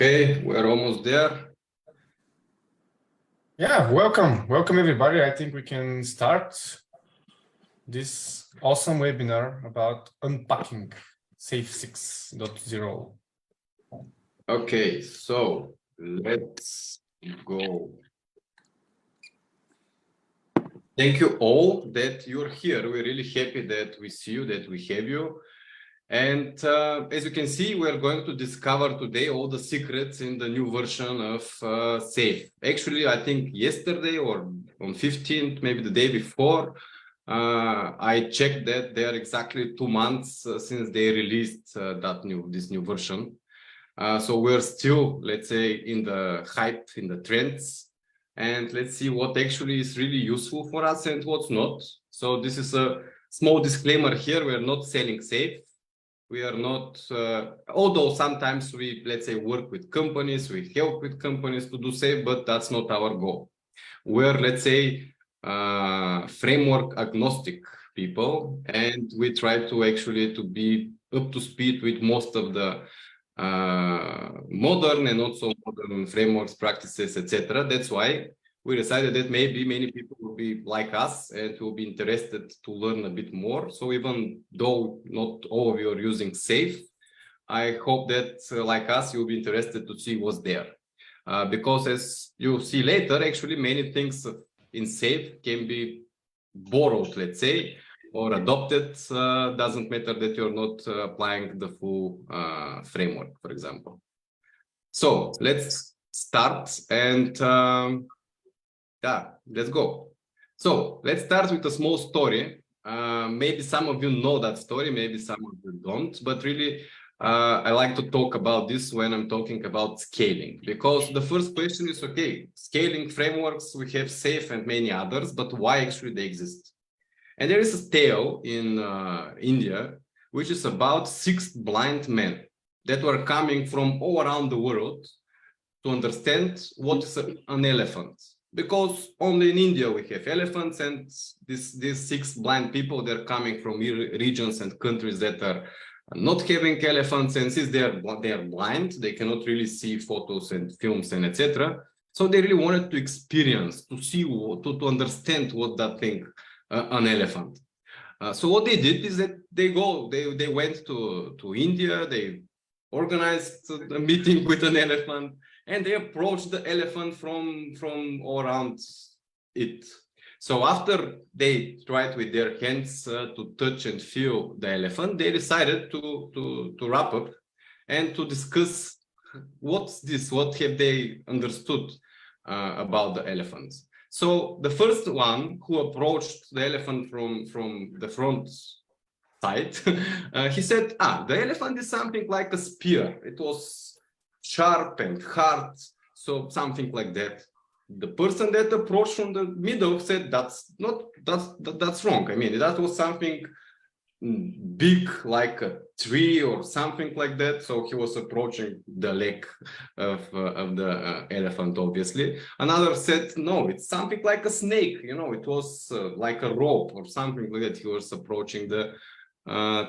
Okay, we're almost there. Yeah, welcome everybody. I think we can start this awesome webinar about unpacking SAFe 6.0. Okay, so let's go. Thank you all that you're here. We're really happy that we see you, that we have you. And as you can see, we're going to discover today all the secrets in the new version of SAFe. Actually, I think yesterday or on 15th, maybe the day before, I checked that they are exactly 2 months since they released this new version. So we're still, let's say, in the hype, in the trends, and let's see what actually is really useful for us and what's not. So this is a small disclaimer here. We're not selling SAFe. We are not, although sometimes we, let's say, work with companies, we help with companies to do SAFe, but that's not our goal. We're, let's say, framework agnostic people, and we try to actually to be up to speed with most of the modern and also modern frameworks, practices, etc. That's why we decided that maybe many people will be like us and will be interested to learn a bit more. So even though not all of you are using SAFe, I hope that like us, you'll be interested to see what's there. Because as you'll see later, actually many things in SAFe can be borrowed, let's say, or adopted. Doesn't matter that you're not applying the full framework, for example. So let's start and yeah, let's go. So let's start with a small story. Maybe some of you know that story, maybe some of you don't, but really I like to talk about this when I'm talking about scaling, because the first question is, okay, scaling frameworks, we have SAFe and many others, but why actually they exist? And there is a tale in India, which is about 6 blind men that were coming from all around the world to understand what is an elephant. Because only in India we have elephants, and these 6 blind people, they're coming from regions and countries that are not having elephants, and since they are blind, they cannot really see photos and films and etc. So they really wanted to experience, to see, to understand what that thing, an elephant. So what they did is that they went to India, they organized a meeting with an elephant, and they approached the elephant from all around it. So after they tried with their hands to touch and feel the elephant, they decided to wrap up and to discuss what's this, what have they understood about the elephants. So the first one who approached the elephant from the front side, he said, the elephant is something like a spear. It was sharp and hard, so something like that. The person that approached from the middle said, that's wrong. I mean, that was something big, like a tree or something like that. So he was approaching the leg of the elephant, obviously. Another said, no, it's something like a snake. You know, it was like a rope or something like that. He was approaching the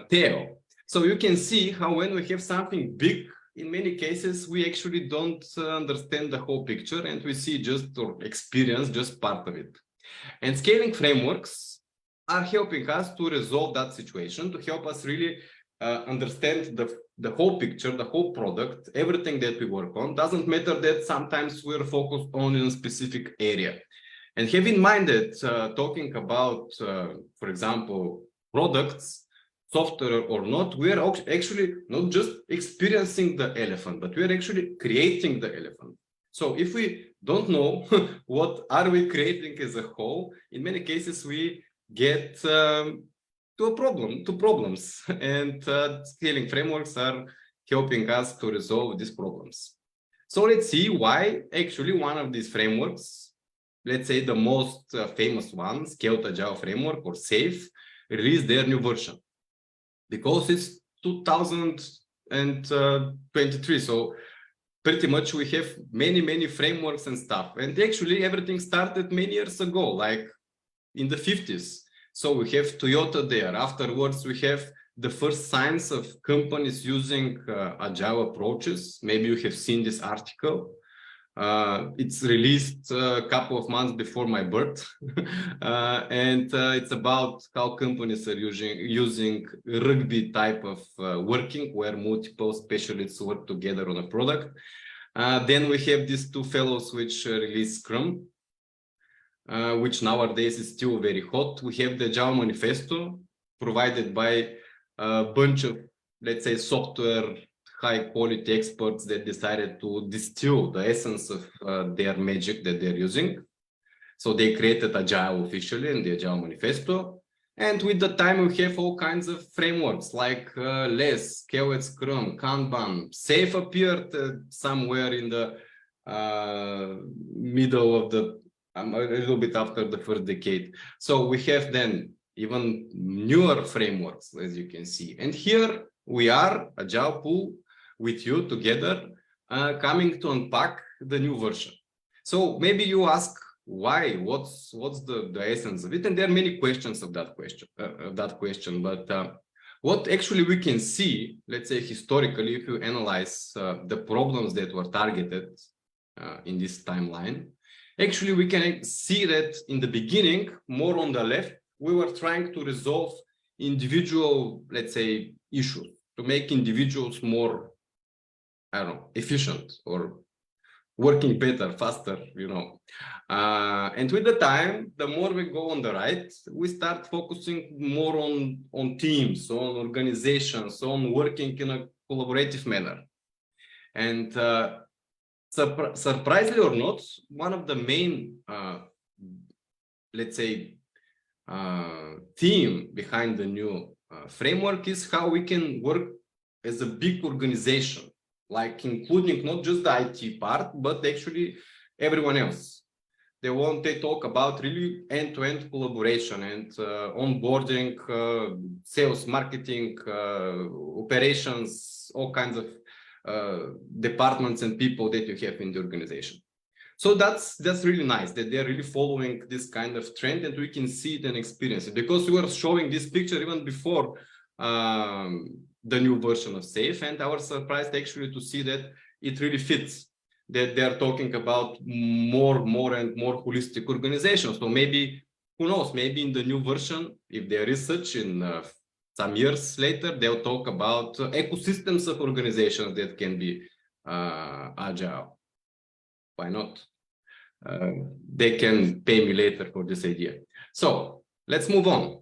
tail. So you can see how when we have something big, in many cases, we actually don't understand the whole picture, and we see just or experience just part of it. And scaling frameworks are helping us to resolve that situation, to help us really understand the whole picture, the whole product, everything that we work on. Doesn't matter that sometimes we're focused only on a specific area. And have in mind that talking about, for example, products, software or not, we are actually not just experiencing the elephant, but we are actually creating the elephant. So if we don't know what are we creating as a whole, in many cases we get to problems, and scaling frameworks are helping us to resolve these problems. So let's see why actually one of these frameworks, let's say the most famous one, Scaled Agile Framework or SAFe, released their new version. Because it's 2023, so pretty much we have many frameworks and stuff. And actually everything started many years ago, like in the 50s. So we have Toyota there. Afterwards, we have the first signs of companies using agile approaches. Maybe you have seen this article. It's released a couple of months before my birth, and it's about how companies are using rugby type of working, where multiple specialists work together on a product. Then we have these two fellows which release Scrum, which nowadays is still very hot. We have the Agile Manifesto, provided by a bunch of, let's say, software high quality experts that decided to distill the essence of their magic that they're using. So they created Agile officially in the Agile Manifesto. And with the time, we have all kinds of frameworks like LESS, Scaled Scrum, Kanban. SAFe appeared somewhere in the middle of the, a little bit after the first decade. So we have then even newer frameworks, as you can see. And here we are, AgilePool, with you together, coming to unpack the new version. So maybe you ask why, what's the essence of it? And there are many questions of that question, but what actually we can see, let's say historically, if you analyze the problems that were targeted in this timeline, actually we can see that in the beginning, more on the left, we were trying to resolve individual, let's say, issues, to make individuals more, I don't know, efficient or working better, faster, you know. And with the time, the more we go on the right, we start focusing more on teams, on organizations, on working in a collaborative manner. And surprisingly or not, one of the main, let's say, theme behind the new framework is how we can work as a big organization, like including not just the IT part, but actually everyone else. They talk about really end-to-end collaboration and onboarding, sales, marketing, operations, all kinds of departments and people that you have in the organization. So that's really nice that they're really following this kind of trend, and we can see it and experience it, because we were showing this picture even before the new version of SAFe, and I was surprised actually to see that it really fits, that they're talking about more and more holistic organizations. So maybe, who knows, maybe in the new version, if there is such, in some years later, they'll talk about ecosystems of organizations that can be agile. Why not? They can pay me later for this idea. So let's move on.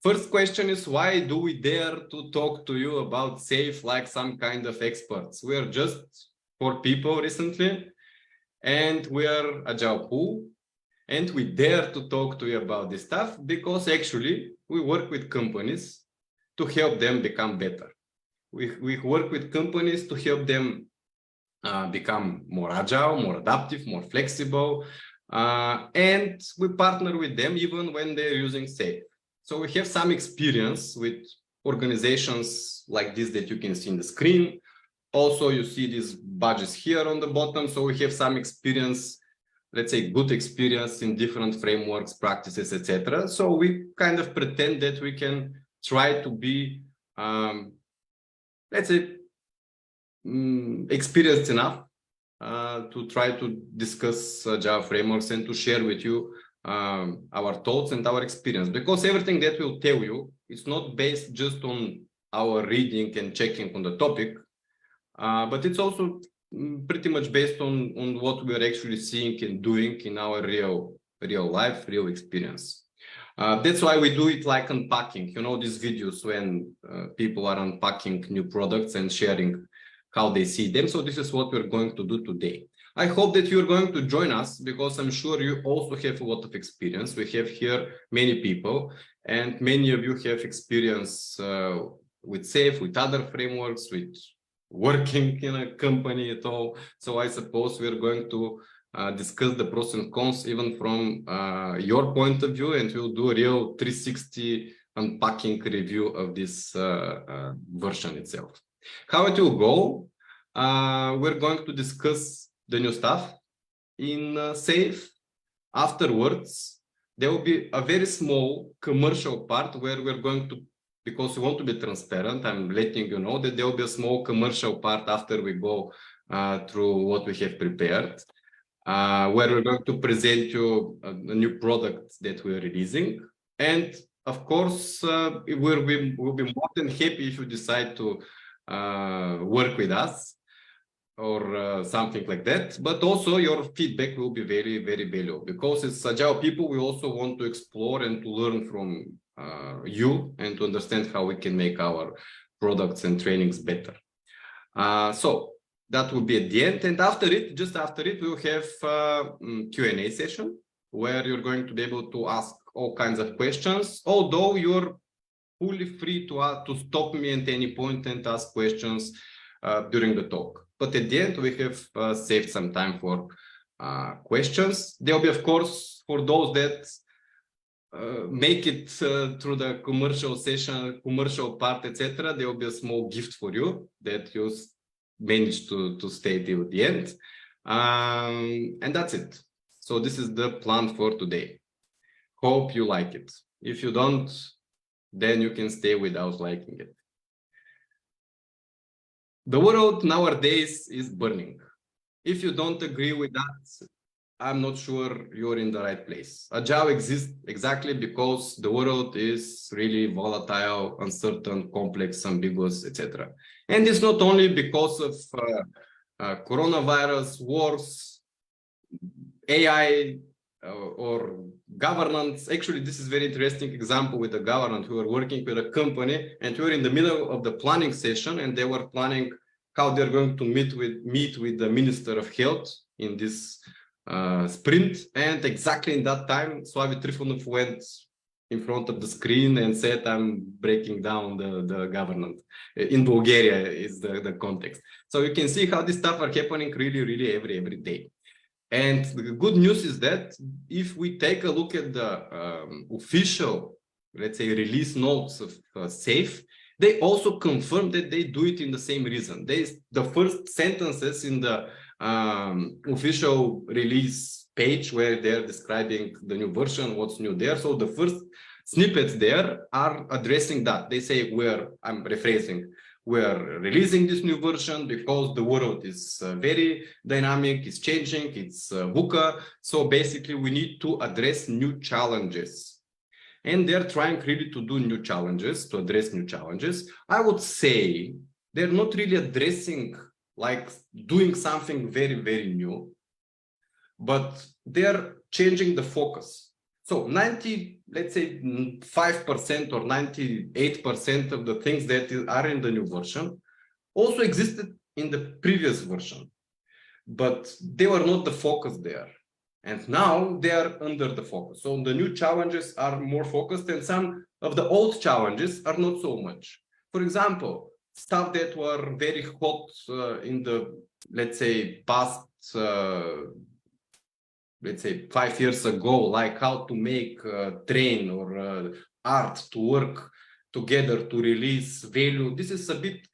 First question is, why do we dare to talk to you about SAFe like some kind of experts? We are just 4 people recently, and we are AgilePool, and we dare to talk to you about this stuff because actually we work with companies to help them become better. We work with companies to help them become more agile, more adaptive, more flexible, and we partner with them even when they're using SAFe. So we have some experience with organizations like this that you can see in the screen. Also, you see these badges here on the bottom. So we have some experience, let's say good experience in different frameworks, practices, etc. So we kind of pretend that we can try to be, let's say, experienced enough to try to discuss Java frameworks and to share with you our thoughts and our experience, because everything that we'll tell you, it's not based just on our reading and checking on the topic, but it's also pretty much based on what we are actually seeing and doing in our real life, real experience. That's why we do it like unpacking, you know, these videos when people are unpacking new products and sharing how they see them. So this is what we're going to do today. I hope that you're going to join us, because I'm sure you also have a lot of experience. We have here many people, and many of you have experience with SAFe, with other frameworks, with working in a company at all. So I suppose we're going to discuss the pros and cons even from your point of view, and we'll do a real 360 unpacking review of this version itself. How it will go, we're going to discuss the new stuff in SAFe. Afterwards, there will be a very small commercial part where we're going to because we want to be transparent, I'm letting you know that there will be a small commercial part after we go through what we have prepared, where we're going to present you a new product that we're releasing. And of course, we'll be more than happy if you decide to work with us or something like that. But also your feedback will be very, very valuable, because as Agile people, we also want to explore and to learn from you and to understand how we can make our products and trainings better. So that will be at the end. And after it, just after it, we'll have Q&A session where you're going to be able to ask all kinds of questions, although you're fully free to stop me at any point and ask questions during the talk. But at the end, we have saved some time for questions. There'll be, of course, for those that make it through the commercial session, commercial part, etc., there will be a small gift for you that you managed to stay till the end. And that's it. So this is the plan for today. Hope you like it. If you don't, then you can stay without liking it. The world nowadays is burning. If you don't agree with that, I'm not sure you're in the right place. Agile exists exactly because the world is really volatile, uncertain, complex, ambiguous, etc. And it's not only because of coronavirus, wars, AI, or governance. Actually, this is a very interesting example with the government. We were working with a company and we were in the middle of the planning session, and they were planning how they're going to meet with the Minister of Health in this sprint. And exactly in that time, Slavi Trifonov went in front of the screen and said, I'm breaking down the government. In Bulgaria is the context. So you can see how this stuff are happening really every day. And the good news is that if we take a look at the official, let's say, release notes of SAFe, they also confirm that they do it in the same reason. The first sentences in the official release page where they're describing the new version, what's new there. So the first snippets there are addressing that. They say, I'm rephrasing, we're releasing this new version because the world is very dynamic, it's changing, it's VUCA. So basically we need to address new challenges. And they're trying really to do new challenges, to address new challenges. I would say they're not really addressing, like doing something very new, but they're changing the focus. So 90, let's say 5% or 98% of the things that are in the new version also existed in the previous version, but they were not the focus there. And now they are under the focus. So the new challenges are more focused, and some of the old challenges are not so much. For example, stuff that were very hot in the, let's say, past let's say 5 years ago, like how to make train or art to work together to release value. This is a bit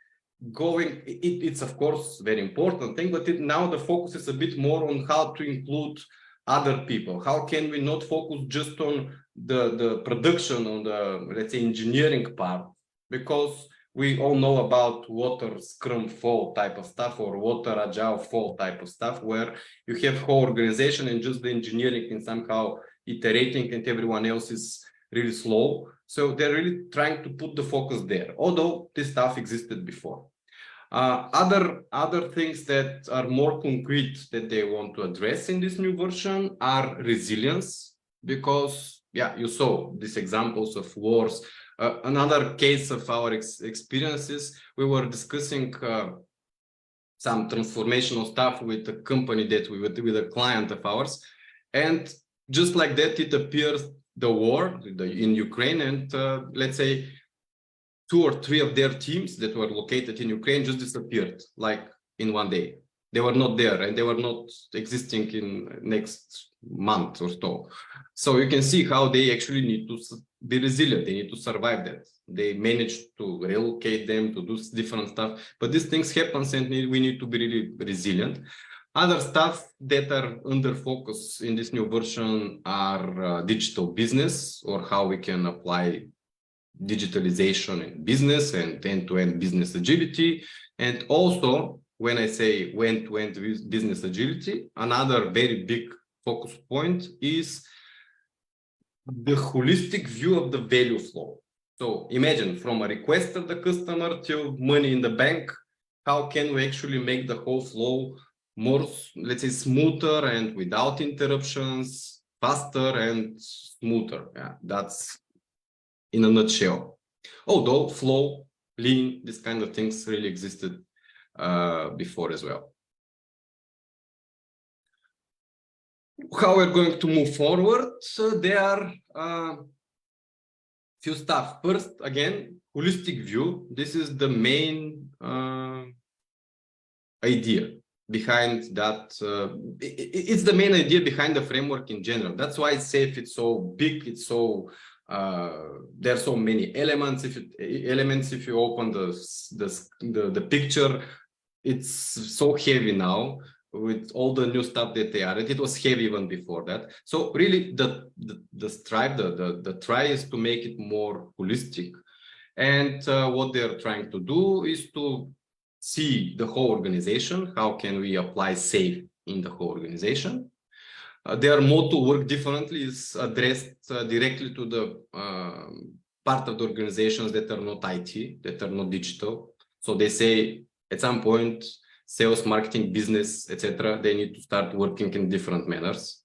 going, it's of course very important thing, but now the focus is a bit more on how to include other people. How can we not focus just on the production, on the, let's say, engineering part, because we all know about water scrum fall type of stuff or water agile fall type of stuff, where you have whole organization and just the engineering and somehow iterating and everyone else is really slow. So they're really trying to put the focus there, although this stuff existed before. Other things that are more concrete that they want to address in this new version are resilience, because you saw these examples of wars. Another case of our experiences, we were discussing some transformational stuff with a company that we were with a client of ours, and just like that, it appears the war in Ukraine, and let's say 2 or 3 of their teams that were located in Ukraine just disappeared, like in one day. They were not there, and they were not existing in next month or so. So you can see how they actually need to be resilient. They need to survive that. They managed to relocate them, to do different stuff, but these things happen, and we need to be really resilient. Other stuff that are under focus in this new version are digital business, or how we can apply digitalization in business and end-to-end business agility. And also, when I say end-to-end business agility, another very big focus point is the holistic view of the value flow. So imagine from a request of the customer till money in the bank, how can we actually make the whole flow more, let's say, smoother and without interruptions, faster and smoother. Yeah, that's in a nutshell. Although flow, lean, this kind of things really existed before as well. How we're going to move forward? So there are few stuff. First, again, holistic view. This is the main idea behind that. It's the main idea behind the framework in general. That's why SAFe it's so big. It's so there are so many elements. If you open the picture, it's so heavy now with all the new stuff that they added. It was heavy even before that. So really the try is to make it more holistic. And what they're trying to do is to see the whole organization. How can we apply SAFe in the whole organization? Their motto, work differently, is addressed directly to the part of the organizations that are not IT, that are not digital. So they say at some point, sales, marketing, business, etc., they need to start working in different manners.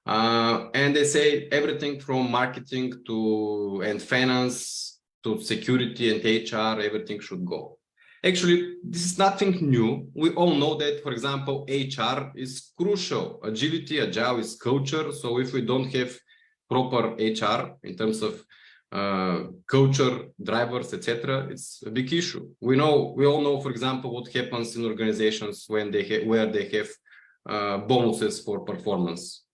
And they say everything from marketing and finance to security and HR, everything should go. Actually, this is nothing new. We all know that, for example, HR is crucial. Agility, agile is culture. So if we don't have proper HR in terms of culture, drivers, etc., it's a big issue. We all know, for example, what happens in organizations when where they have bonuses for performance.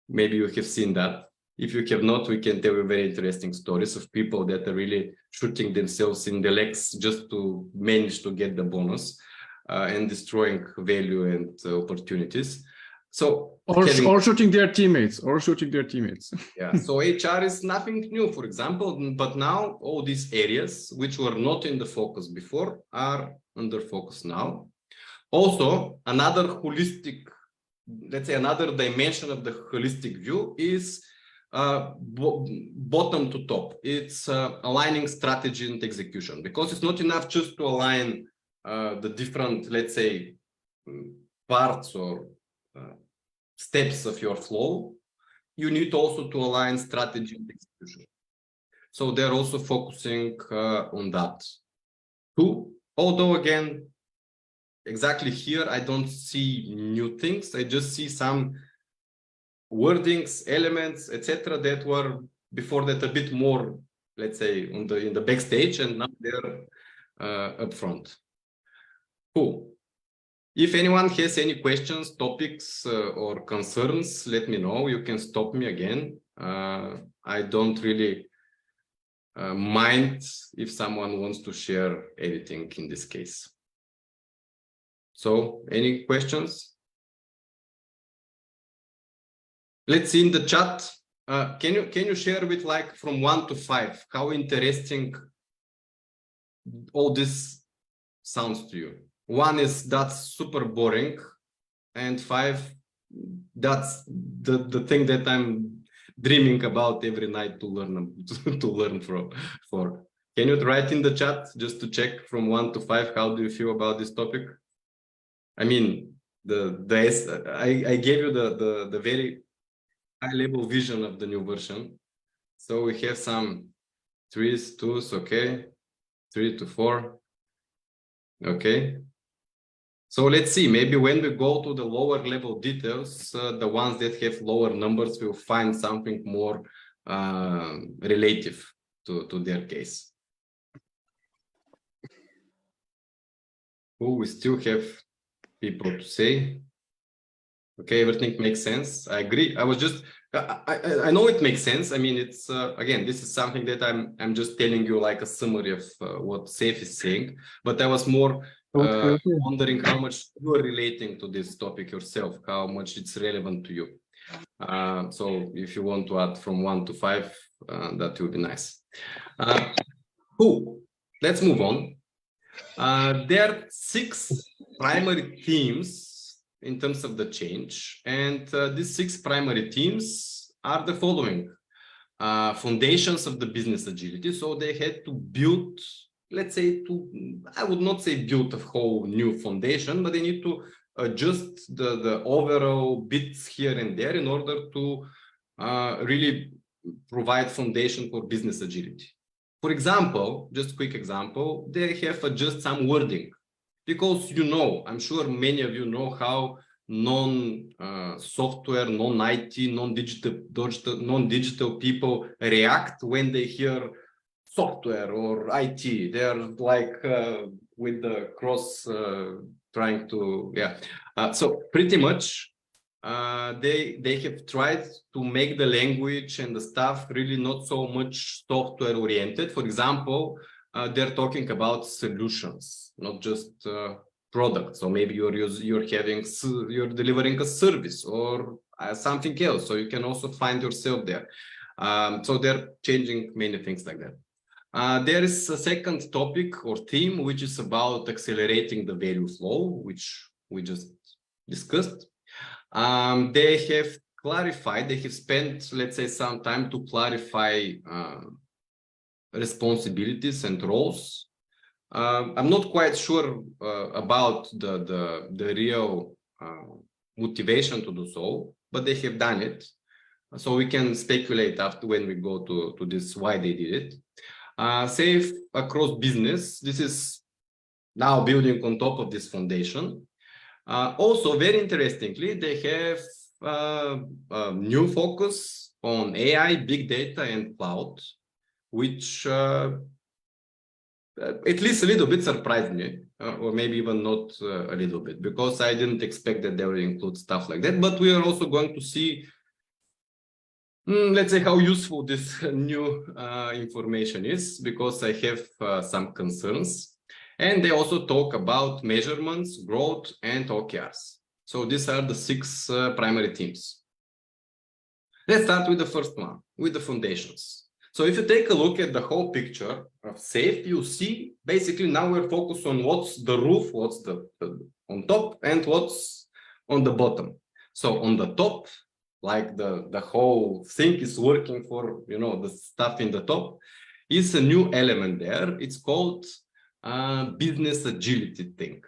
Maybe you have seen that. If you have not, we can tell you very interesting stories of people that are really shooting themselves in the legs just to manage to get the bonus and destroying value and opportunities. So or shooting their teammates, Yeah, so HR is nothing new, for example, but now all these areas which were not in the focus before are under focus now. Also, another holistic, let's say another dimension of the holistic view is bottom to top. It's aligning strategy and execution, because it's not enough just to align the different, let's say, parts or steps of your flow. You need also to align strategy and execution. So they're also focusing on that too. Although again, exactly here, I don't see new things. I just see some wordings, elements, etc., that were before that a bit more, let's say, in the backstage, and now they're up front. Cool. If anyone has any questions, topics, or concerns, let me know. You can stop me again. I don't really mind if someone wants to share anything in this case. So, any questions? Let's see in the chat. Can you share with, like, from 1 to 5 how interesting all this sounds to you? 1 is that's super boring, and 5, that's the thing that I'm dreaming about every night to learn for. Can you write in the chat just to check from 1 to 5 how do you feel about this topic? I mean, I gave you the very high-level vision of the new version. So we have some 3s, 2s, okay, 3 to 4, okay. So let's see, maybe when we go to the lower level details, the ones that have lower numbers will find something more relative to their case. Oh, we still have people to say. Okay, everything makes sense. I agree. I know it makes sense. I mean, it's again, this is something that I'm just telling you like a summary of what SAFe is saying. But I was more wondering how much you are relating to this topic yourself, how much it's relevant to you. So if you want to add from 1 to 5, that would be nice. Cool. Let's move on. There are 6 primary themes in terms of the change, and these 6 primary themes are the following. Foundations of the business agility. So they had to build, let's say, I would not say build a whole new foundation, but they need to adjust the overall bits here and there in order to really provide foundation for business agility. For example, just quick example, they have adjusted some wording because I'm sure many of you know how non-software, non-IT, non-digital people react when they hear software or IT. They're like with the cross trying to, so pretty much they have tried to make the language and the stuff really not so much software oriented. For example, they're talking about solutions, not just products. So maybe you're delivering a service or something else. So you can also find yourself there. So they're changing many things like that. There is a second topic or theme, which is about accelerating the value flow, which we just discussed. They have clarified, they have spent, let's say, some time to clarify responsibilities and roles. I'm not quite sure about the real motivation to do so, but they have done it. So we can speculate after when we go to this, why they did it. SAFe across business, this is now building on top of this foundation. Also, very interestingly, they have a new focus on AI, big data, and cloud, which at least a little bit surprised me, or maybe even not a little bit, because I didn't expect that they will include stuff like that. But we are also going to see, let's say, how useful this new information is, because I have some concerns. And they also talk about measurements, growth, and OKRs. So these are the 6 primary themes. Let's start with the first one, with the foundations. So if you take a look at the whole picture of SAFe, you see basically now we're focused on what's the roof, what's the on top, and what's on the bottom. So on the top, like the whole thing is working for, the stuff in the top, is a new element there. It's called business agility thing,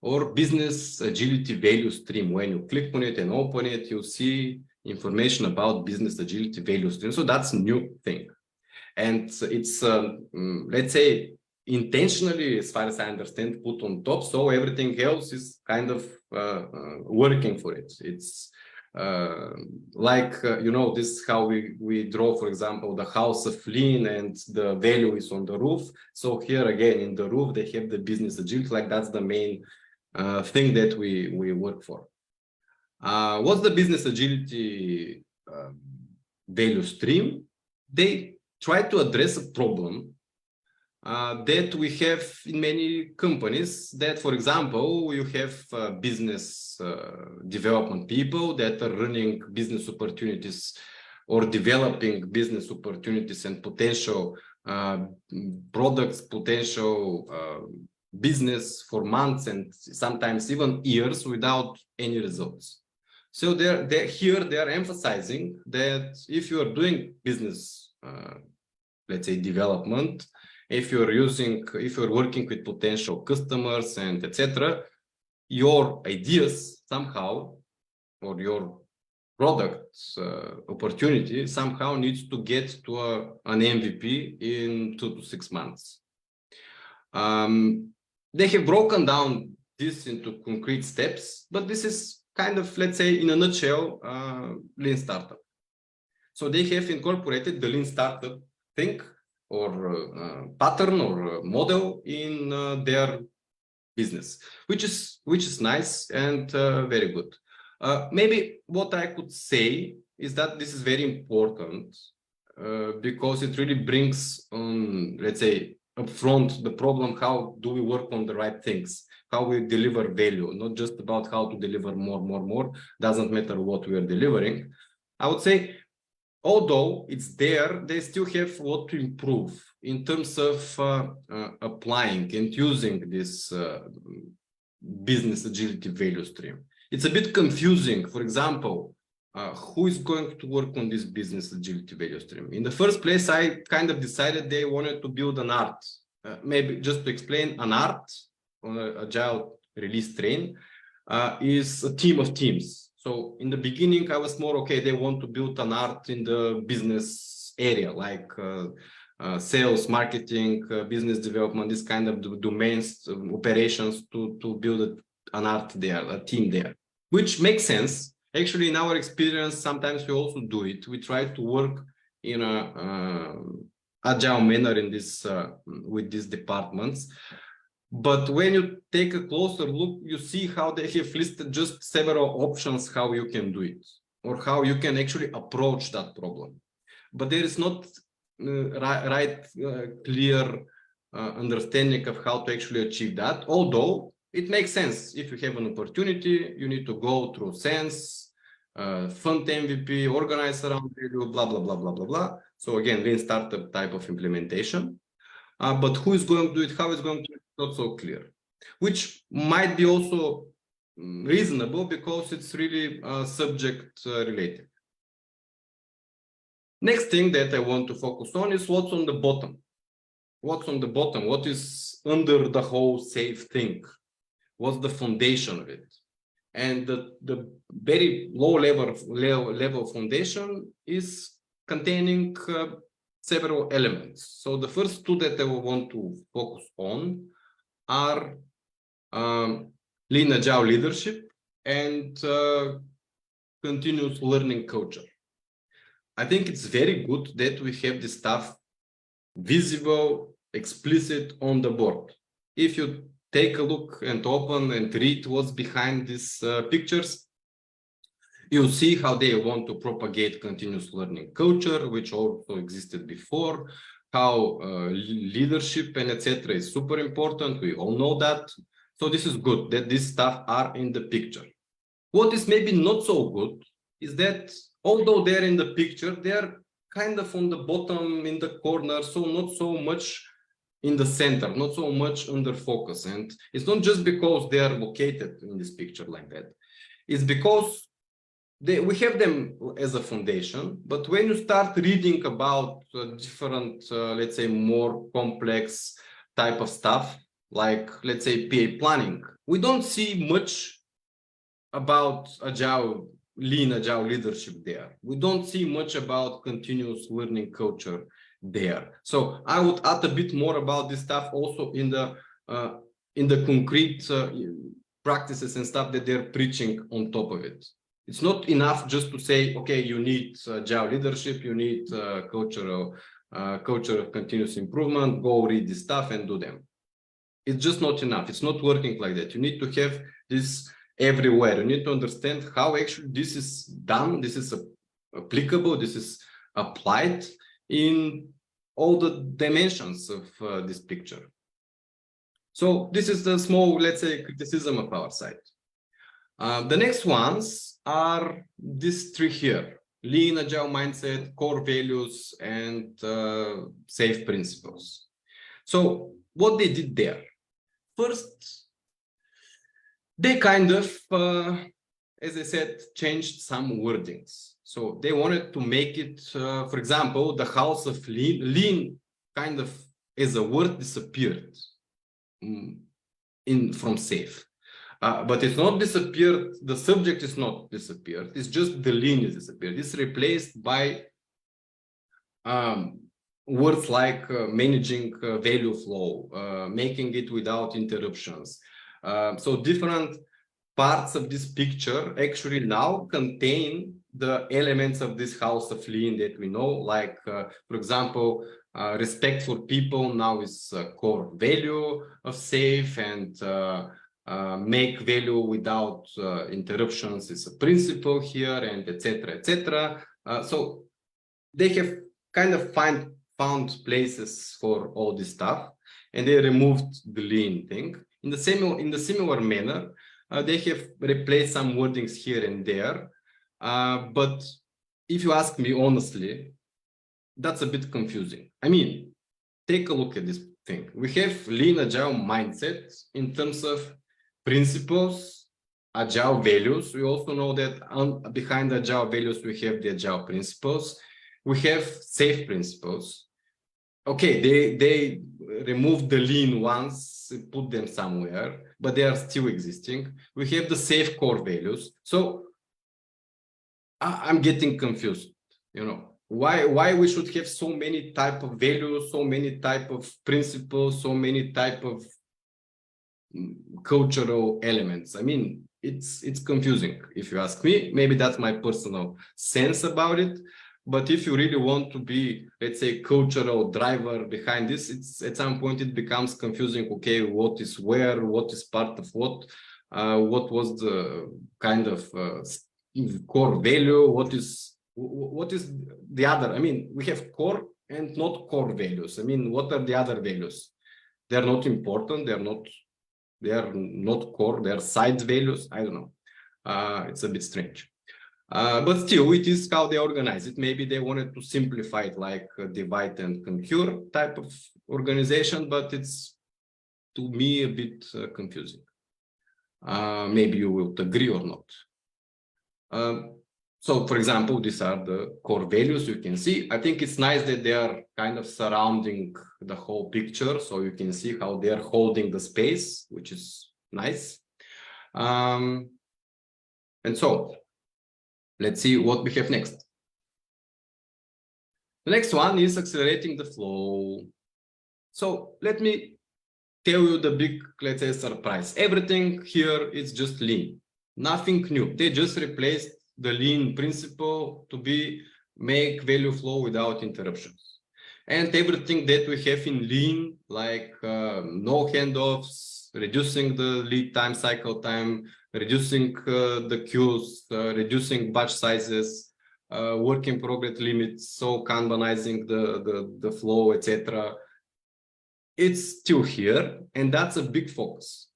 or business agility value stream. When you click on it and open it, you see information about business agility value stream. So that's a new thing. And it's, let's say, intentionally, as far as I understand, put on top. So everything else is kind of working for it. It's like, this is how we draw, for example, the house of lean and the value is on the roof. So here again, in the roof, they have the business agility, like that's the main thing that we work for. What's the business agility value stream? They try to address a problem that we have in many companies, that, for example, you have business development people that are running business opportunities or developing business opportunities and potential products, potential business for months and sometimes even years without any results. So here they are emphasizing that if you are doing business, let's say, development, if you're working with potential customers and etc., your ideas somehow, or your product opportunity somehow needs to get to an MVP in 2 to 6 months. They have broken down this into concrete steps, but this is kind of, let's say, in a nutshell, lean startup. So they have incorporated the lean startup thing or pattern or model in their business, which is nice and very good. Maybe what I could say is that this is very important because it really brings on, let's say, upfront the problem, how do we work on the right things? how we deliver value, not just about how to deliver more. Doesn't matter what we are delivering. I would say, although it's there, they still have what to improve in terms of applying and using this business agility value stream. It's a bit confusing. For example, who is going to work on this business agility value stream? In the first place, I kind of decided they wanted to build an art. Maybe just to explain, an art on an agile release train is a team of teams. So in the beginning, I was more, okay, they want to build an art in the business area, like sales, marketing, business development, this kind of domains, operations to build an art there, a team there, which makes sense. Actually, in our experience, sometimes we also do it. We try to work in a agile manner in this with these departments. But when you take a closer look, you see how they have listed just several options how you can do it or how you can actually approach that problem. But there is not clear understanding of how to actually achieve that. Although it makes sense. If you have an opportunity, you need to go through sense, fund MVP, organize around value, blah, blah, blah, blah, blah, blah. So again, lean startup type of implementation. But who is going to do it, how is going to do it, not so clear. Which might be also reasonable because it's really subject related. Next thing that I want to focus on is what's on the bottom. What's on the bottom? What is under the whole SAFe thing? What's the foundation of it? And the very low level foundation is containing several elements. So the first two that I want to focus on are lean agile leadership and continuous learning culture. I think it's very good that we have this stuff visible, explicit on the board. If you take a look and open and read what's behind these pictures, you'll see how they want to propagate continuous learning culture, which also existed before, how leadership and etc. is super important. We all know that. So this is good that this stuff are in the picture. What is maybe not so good is that although they're in the picture, they're kind of on the bottom in the corner, so not so much in the center, not so much under focus. And it's not just because they are located in this picture like that. It's because we have them as a foundation, but when you start reading about different, let's say, more complex type of stuff, like, let's say, PA planning, we don't see much about lean agile leadership there. We don't see much about continuous learning culture there. So I would add a bit more about this stuff also in the concrete practices and stuff that they're preaching on top of it. It's not enough just to say, okay, you need agile leadership, you need culture of continuous improvement, go read this stuff and do them. It's just not enough. It's not working like that. You need to have this everywhere. You need to understand how actually this is done, this is applicable, this is applied in all the dimensions of this picture. So this is the small, let's say, criticism of our side. The next ones are these three here: lean agile mindset, core values, and SAFe principles. So what they did there, first, they kind of, as I said, changed some wordings. So they wanted to make it, for example, the house of lean kind of as a word disappeared from SAFe. But it's not disappeared, the subject is not disappeared, it's just the lean is disappeared. It's replaced by words like managing value flow, making it without interruptions. So different parts of this picture actually now contain the elements of this house of lean that we know, like, for example, respect for people now is a core value of SAFe, and make value without interruptions is a principle here, and etc. etc. So they have kind of found places for all this stuff, and they removed the lean thing. In the similar manner, they have replaced some wordings here and there. But if you ask me honestly, that's a bit confusing. I mean, take a look at this thing. We have lean agile mindset in terms of principles, agile values. We also know that behind agile values, we have the agile principles. We have SAFe principles. Okay, they removed the lean ones, put them somewhere, but they are still existing. We have the SAFe core values. So I'm getting confused, you know. Why we should have so many type of values, so many type of principles, so many type of cultural elements? I mean, it's confusing if you ask me. Maybe that's my personal sense about it. But if you really want to be, let's say, cultural driver behind this, it's at some point it becomes confusing. Okay, what is where? What is part of what? What was the kind of core value? What is the other? I mean, we have core and not core values. I mean, what are the other values? They're not important. They are not core. They are side values. I don't know. It's a bit strange. But still, it is how they organize it. Maybe they wanted to simplify it like a divide and conquer type of organization, but it's, to me, a bit confusing. Maybe you will agree or not. So, for example, these are the core values you can see. I think it's nice that they are kind of surrounding the whole picture, so you can see how they are holding the space, which is nice. And so, let's see what we have next. The next one is accelerating the flow. So let me tell you the big, let's say, surprise. Everything here is just lean, nothing new. They just replaced the lean principle to be make value flow without interruptions. And everything that we have in lean, like no handoffs, reducing the lead time, cycle time, reducing the queues, reducing batch sizes, work in progress limits, so Kanbanizing the flow, etc. It's still here, and that's a big focus.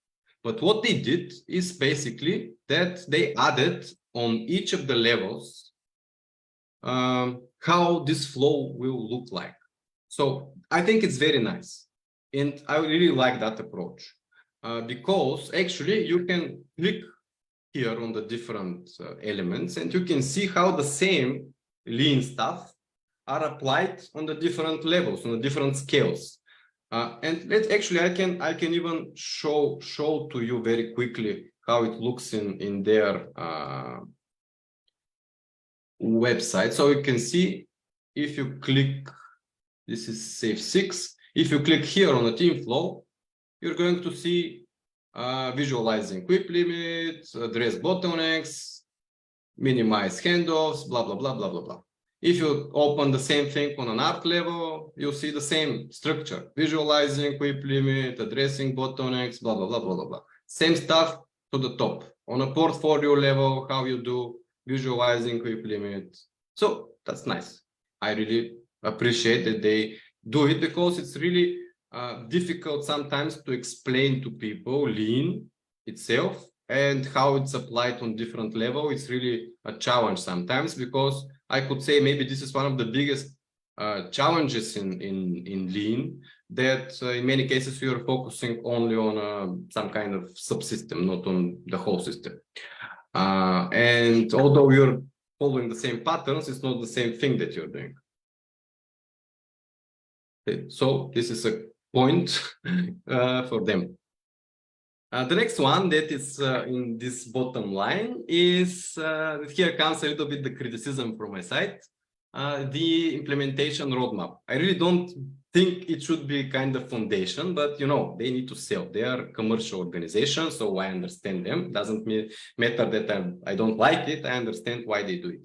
But what they did is basically that they added on each of the levels how this flow will look like. So I think it's very nice. And I really like that approach because actually you can click here on the different elements and you can see how the same lean stuff are applied on the different levels, on the different scales. And let's actually, I can even show to you very quickly how it looks in their website. So you can see if you click, this is SAFe 6. If you click here on the team flow, you're going to see visualizing quick limits, address bottlenecks, minimize handoffs, blah, blah, blah, blah, blah, blah. If you open the same thing on an art level, you'll see the same structure, visualizing quick limit, addressing bottlenecks, blah, blah, blah, blah, blah, blah. Same stuff to the top. On a portfolio level, how you do visualizing quick limit. So that's nice. I really appreciate that they do it because it's really difficult sometimes to explain to people lean itself and how it's applied on different level. It's really a challenge sometimes because I could say maybe this is one of the biggest challenges in lean, that in many cases we are focusing only on some kind of subsystem, not on the whole system. And although you're following the same patterns, it's not the same thing that you're doing. Okay, so this is a point for them. The next one that is in this bottom line is, here comes a little bit the criticism from my side, the implementation roadmap. I really don't think it should be kind of foundation, but you know, they need to sell. They are a commercial organization, so I understand them. Doesn't matter that I don't like it. I understand why they do it.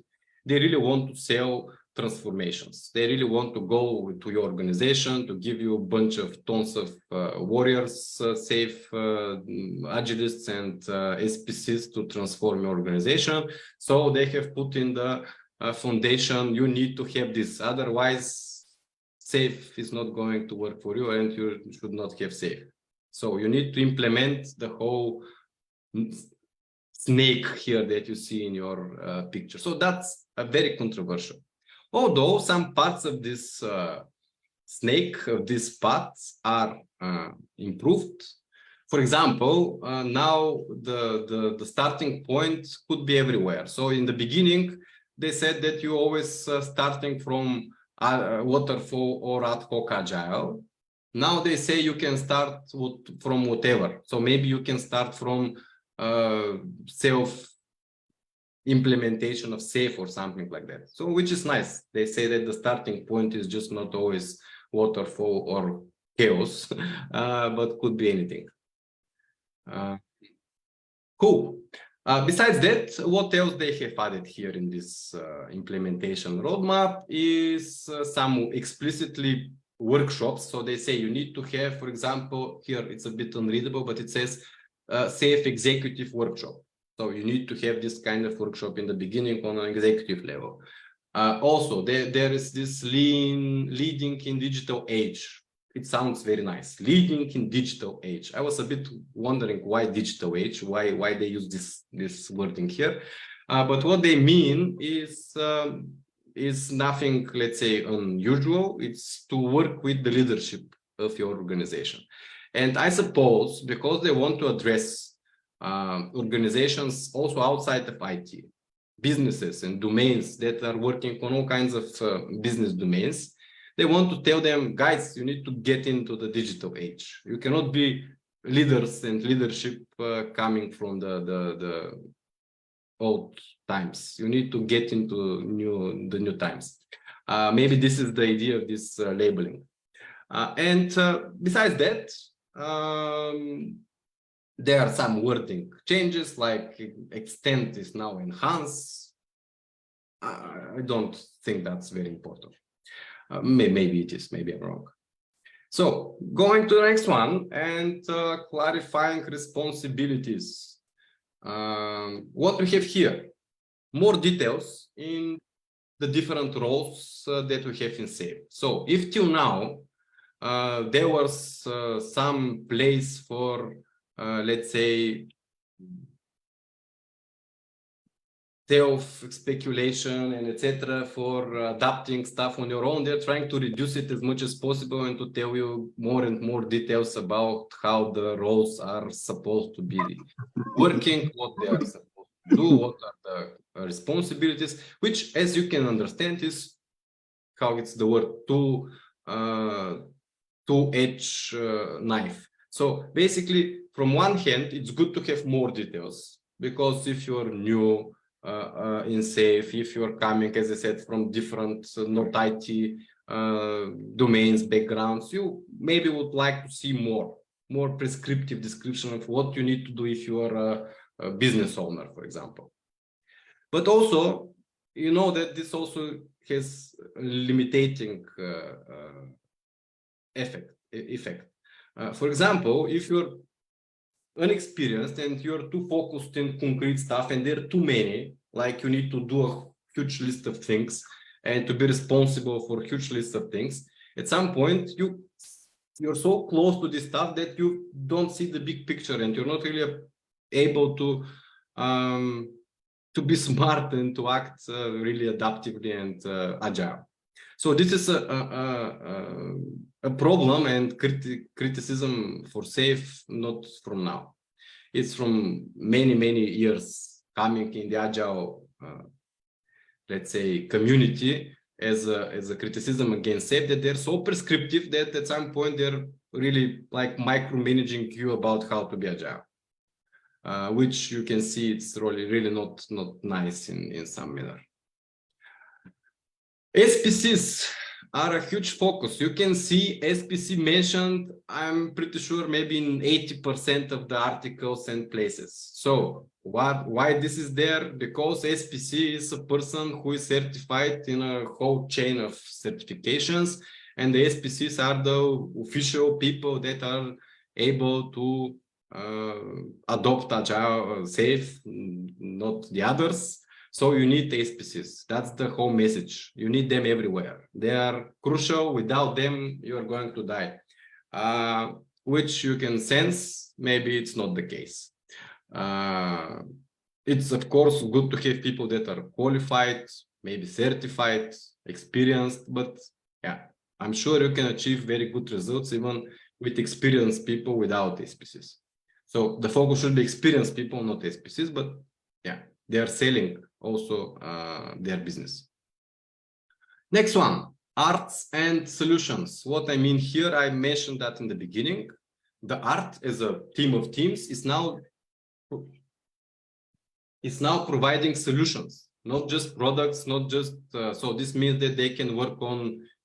They really want to sell transformations. They really want to go to your organization to give you a bunch of tons of warriors, SAFe, agilists, and SPCs to transform your organization. So they have put in the foundation, you need to have this, otherwise SAFe is not going to work for you and you should not have SAFe. So you need to implement the whole snake here that you see in your picture. So that's a very controversial. Although some parts of this snake, of these paths are improved. For example, now the starting point could be everywhere. So in the beginning, they said that you always starting from waterfall or ad hoc agile. Now they say you can start from whatever. So maybe you can start from self implementation of SAFe or something like that. So which is nice. They say that the starting point is just not always waterfall or chaos, but could be anything. Cool. Besides that, what else they have added here in this implementation roadmap is some explicitly workshops. So they say you need to have, for example, here it's a bit unreadable, but it says SAFe executive workshop. So you need to have this kind of workshop in the beginning on an executive level. Also, there is this leading in digital age. It sounds very nice. Leading in digital age. I was a bit wondering why digital age, why they use this wording here. But what they mean is nothing, let's say, unusual. It's to work with the leadership of your organization. And I suppose because they want to address organizations also outside of IT, businesses and domains that are working on all kinds of business domains, they want to tell them, guys, you need to get into the digital age. You cannot be leaders and leadership coming from the old times. You need to get into the new times. Maybe this is the idea of this labeling. And besides that, there are some wording changes, like extend is now enhance. I don't think that's very important. Maybe it is, maybe I'm wrong. So going to the next one and clarifying responsibilities. What we have here, more details in the different roles that we have in SAFe. So if till now there was some place for let's say self-speculation and etc. for adapting stuff on your own, they're trying to reduce it as much as possible and to tell you more and more details about how the roles are supposed to be working, what they are supposed to do, what are the responsibilities, which, as you can understand, is how it's the word two-edged knife. So basically, from one hand, it's good to have more details, because if you're new in SAFe, if you're coming, as I said, from different not IT domains, backgrounds, you maybe would like to see more prescriptive description of what you need to do if you are a business owner, for example. But also, you know that this also has a limiting effect. For example, if you're unexperienced and you're too focused in concrete stuff and there are too many, like you need to do a huge list of things and to be responsible for a huge list of things, at some point you're so close to this stuff that you don't see the big picture and you're not really able to be smart and to act really adaptively and agile. So this is a problem and criticism for SAFe, not from now. It's from many years coming in the agile, let's say, community as a criticism against SAFe, that they're so prescriptive that at some point they're really like micromanaging you about how to be agile, which you can see it's really not nice in some manner. SPCs are a huge focus. You can see SPC mentioned, I'm pretty sure, maybe in 80% of the articles and places. So why this is there? Because SPC is a person who is certified in a whole chain of certifications, and the SPCs are the official people that are able to adopt Agile SAFe, not the others. So you need SPCs. That's the whole message. You need them everywhere. They are crucial. Without them, you are going to die. which you can sense maybe it's not the case. It's of course good to have people that are qualified, maybe certified, experienced, but yeah, I'm sure you can achieve very good results even with experienced people without SPCs. So the focus should be experienced people, not SPCs, but yeah, they are selling also their business. Next one, arts and solutions. What I mean here, I mentioned that in the beginning. The art as a team of teams is now providing solutions, not just products, not just so this means that they can work on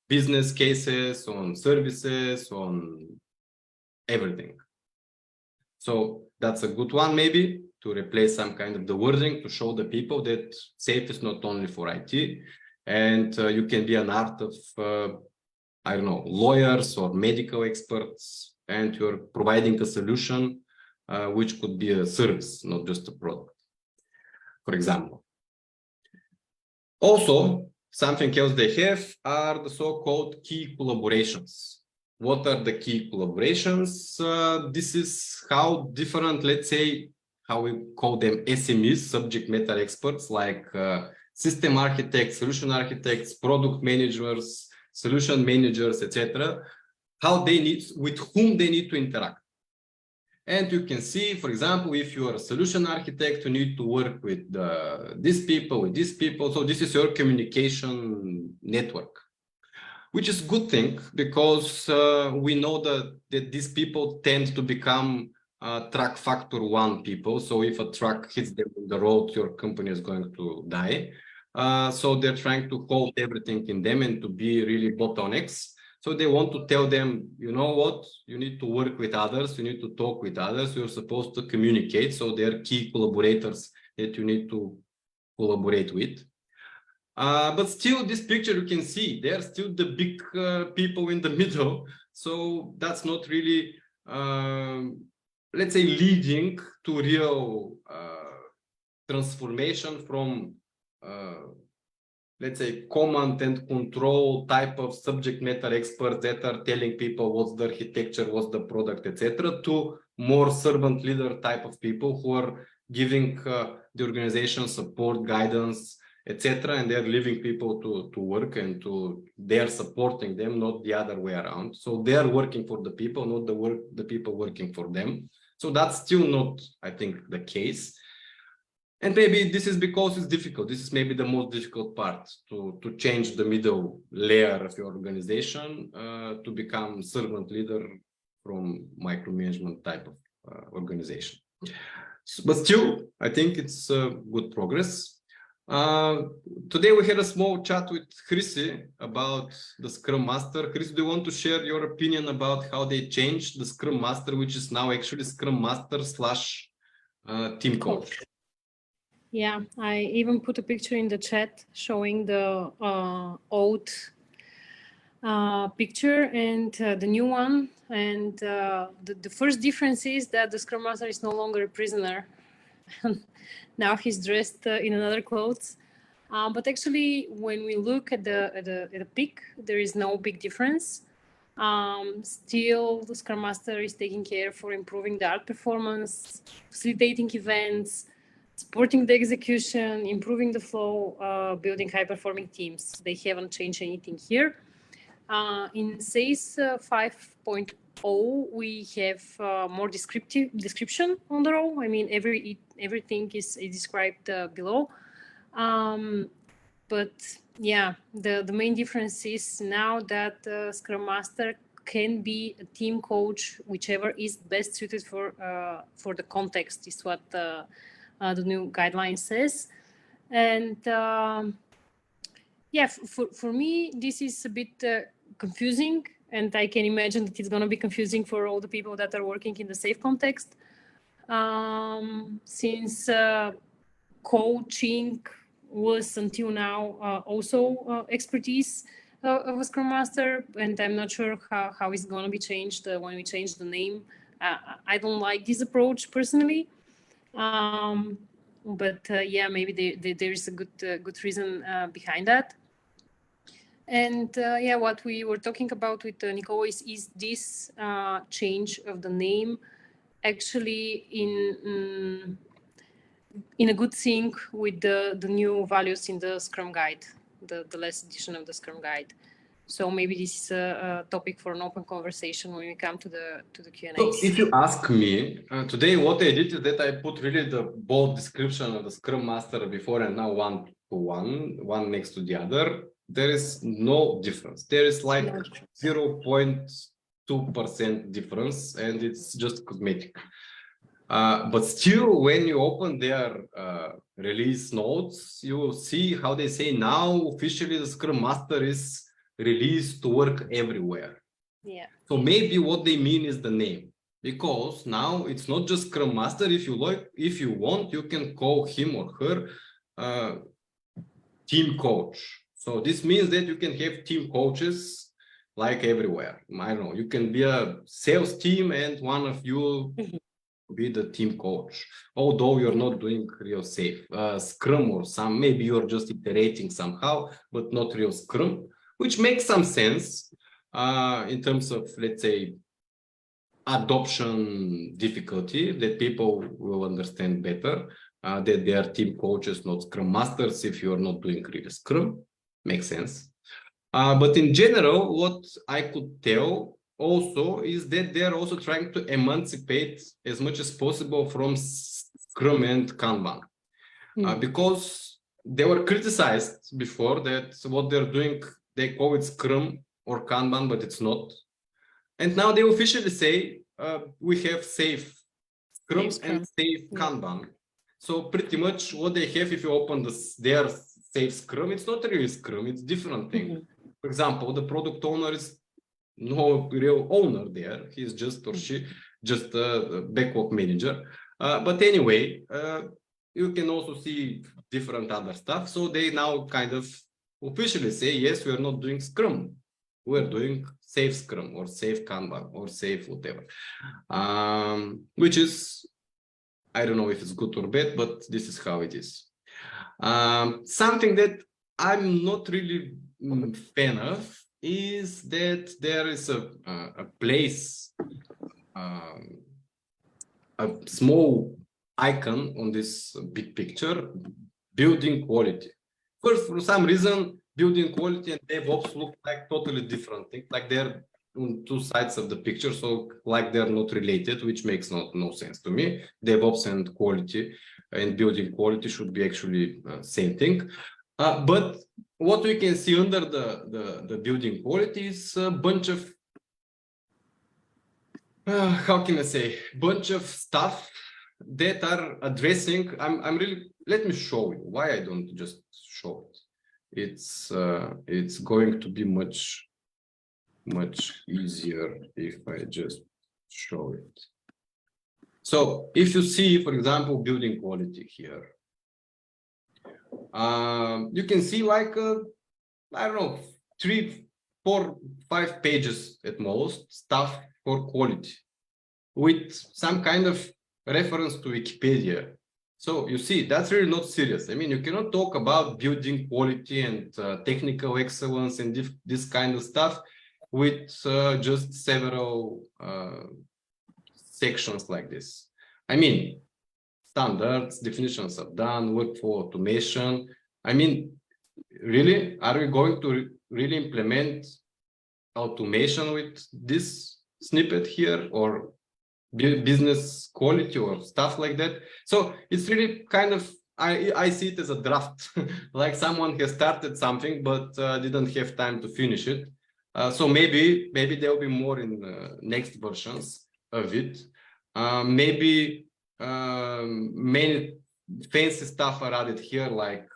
business cases, on services, on everything. So that's a good one, maybe to replace some kind of the wording to show the people that SAFe is not only for IT, and you can be an art of I don't know, lawyers or medical experts, and you're providing a solution which could be a service, not just a product, for example. Also, something else they have are the so-called key collaborations. What are the key collaborations? This is how different, let's say, how we call them SMEs, subject matter experts, like system architects, solution architects, product managers, solution managers, etc., how they need, with whom they need to interact. And you can see, for example, if you are a solution architect, you need to work with these people, with these people. So this is your communication network, which is a good thing because we know that these people tend to become track factor 1 people. So if a truck hits them on the road, your company is going to die. So they're trying to hold everything in them and to be really bottlenecks. So they want to tell them, you know what, you need to work with others, you need to talk with others, you're supposed to communicate. So they're key collaborators that you need to collaborate with. But still, this picture you can see, they are still the big people in the middle. So that's not really, let's say, leading to real transformation from let's say, command and control type of subject matter experts that are telling people what's the architecture, what's the product, etc., to more servant leader type of people who are giving the organization support, guidance, etc., and they're leaving people to work and they're supporting them, not the other way around. So they're working for the people, not the people working for them. So that's still not, I think, the case. And maybe this is because it's difficult. This is maybe the most difficult part, to change the middle layer of your organization to become servant leader from micromanagement type of organization. But still, I think it's good progress. Today we had a small chat with Chrissy about the Scrum Master. Chrissy, do you want to share your opinion about how they changed the Scrum Master, which is now actually Scrum Master / team coach? Yeah, I even put a picture in the chat showing the old picture and the new one. And the first difference is that the Scrum Master is no longer a prisoner. Now he's dressed in another clothes. But actually, when we look at the pic, there is no big difference. Still, the Scrum Master is taking care for improving the art performance, facilitating events, supporting the execution, improving the flow, building high-performing teams. They haven't changed anything here. In SAFe 5.0, we have more description on the role. I mean, everything is described below. But yeah, the main difference is now that Scrum Master can be a team coach, whichever is best suited for the context, is what the new guideline says. And yeah, for me, this is a bit confusing, and I can imagine that it's going to be confusing for all the people that are working in the SAFe context, since coaching was until now also expertise of a Scrum Master, and I'm not sure how it's going to be changed when we change the name. I don't like this approach personally. But yeah, maybe there is a good reason behind that. And yeah, what we were talking about with Nicole is this change of the name actually in a good sync with the new values in the Scrum Guide, the last edition of the Scrum Guide. So maybe this is a topic for an open conversation when we come to the Q&A. So if you ask me, today what I did is that I put really the bold description of the Scrum Master before and now one to one next to the other. There is no difference. There is like 0.2% difference, and it's just cosmetic. But still, when you open their release notes, you will see how they say now officially the Scrum Master is released to work everywhere. Yeah. So maybe what they mean is the name, because now it's not just Scrum Master. If you like, if you want, you can call him or her team coach. So this means that you can have team coaches like everywhere. I don't know, you can be a sales team and one of you be the team coach, although you're not doing real SAFe, Scrum or some, maybe you're just iterating somehow, but not real Scrum, which makes some sense in terms of, let's say, adoption difficulty, that people will understand better that they are team coaches, not Scrum Masters, if you're not doing real Scrum. Makes sense. But in general, what I could tell also is that they're also trying to emancipate as much as possible from Scrum and Kanban, because they were criticized before that what they're doing, they call it Scrum or Kanban, but it's not. And now they officially say we have SAFe Scrum and SAFe Kanban. So pretty much what they have, if you open their SAFe Scrum, it's not really Scrum, it's different thing. For example, the product owner is no real owner there. He's just, or she, just a backlog manager. But anyway, you can also see different other stuff. So they now kind of officially say, yes, we are not doing Scrum. We're doing SAFe Scrum or SAFe Kanban or SAFe whatever. Which is, I don't know if it's good or bad, but this is how it is. Something that I'm not really a fan of is that there is a place, a small icon on this big picture, building quality. First, for some reason, building quality and DevOps look like totally different things, like they're on two sides of the picture, so like they're not related, which makes no sense to me. DevOps and quality and building quality should be actually same thing. But what we can see under the building quality is a bunch of, how can I say, bunch of stuff that are addressing, I'm really, let me show you why I don't just show it. It's going to be much easier if I just show it. So if you see, for example, building quality here, you can see like, I don't know, 3, 4, 5 pages at most, stuff for quality with some kind of reference to Wikipedia. So you see, that's really not serious. I mean, you cannot talk about building quality and technical excellence and this kind of stuff with just several sections like this. I mean, standards, definitions of done, workflow automation. I mean, really, are we going to really implement automation with this snippet here, or business quality or stuff like that? So it's really kind of, I see it as a draft, like someone has started something but didn't have time to finish it. So maybe there will be more in next versions of it. Maybe many fancy stuff are added here, like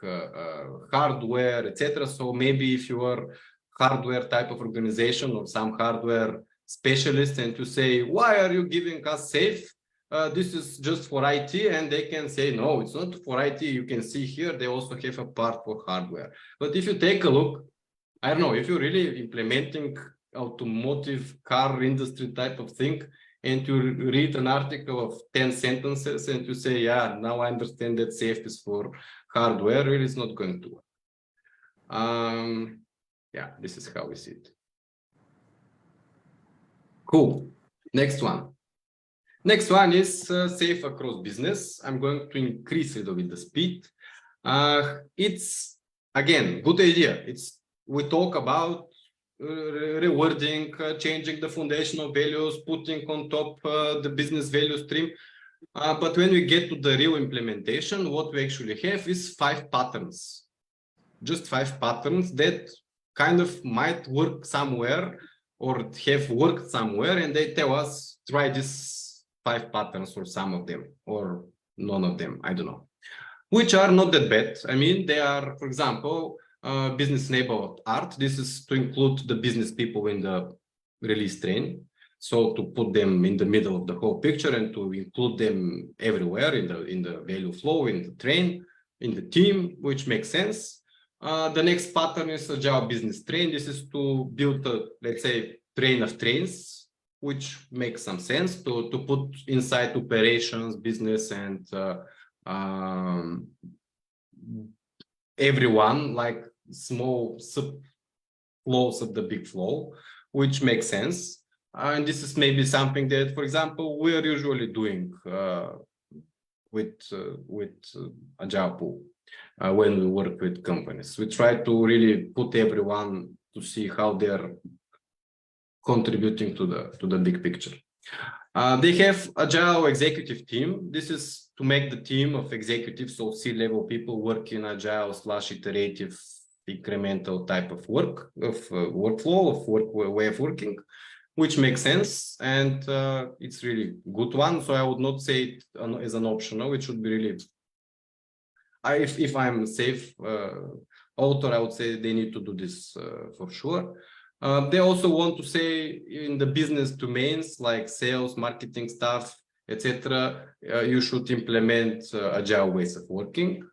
hardware, etc. So maybe if you are hardware type of organization or some hardware specialist and to say, why are you giving us SAFe? This is just for IT, and they can say, no, it's not for IT. You can see here, they also have a part for hardware. But if you take a look, I don't know, if you're really implementing automotive car industry type of thing, and you read an article of 10 sentences and you say, yeah, now I understand that SAFe is for hardware, really it's not going to work. yeah, this is how we see it. Cool. Next one. Next one is SAFe across business. I'm going to increase a little bit the speed. It's again good idea. We talk about rewarding, changing the foundational values, putting on top the business value stream. But when we get to the real implementation, what we actually have is 5 patterns. Just 5 patterns that kind of might work somewhere or have worked somewhere, and they tell us try this 5 patterns or some of them or none of them, I don't know, which are not that bad. I mean, they are, for example, business enabled art. This is to include the business people in the release train. So to put them in the middle of the whole picture and to include them everywhere in the value flow, in the train, in the team, which makes sense. The next pattern is agile business train. This is to build a, let's say, train of trains, which makes some sense to put inside operations, business, and everyone, like small sub flows of the big flow, which makes sense. And this is maybe something that, for example, we are usually doing with AgilePool. When we work with companies, we try to really put everyone to see how they're contributing to the big picture. They have agile executive team. This is to make the team of executives, so C-level people work in agile / iterative incremental type of work, of workflow, of way of working, which makes sense, and it's really good one. So I would not say it as an optional. It should be really. If I'm SAFe author, I would say they need to do this for sure. They also want to say in the business domains like sales, marketing stuff, etc. You should implement agile ways of working.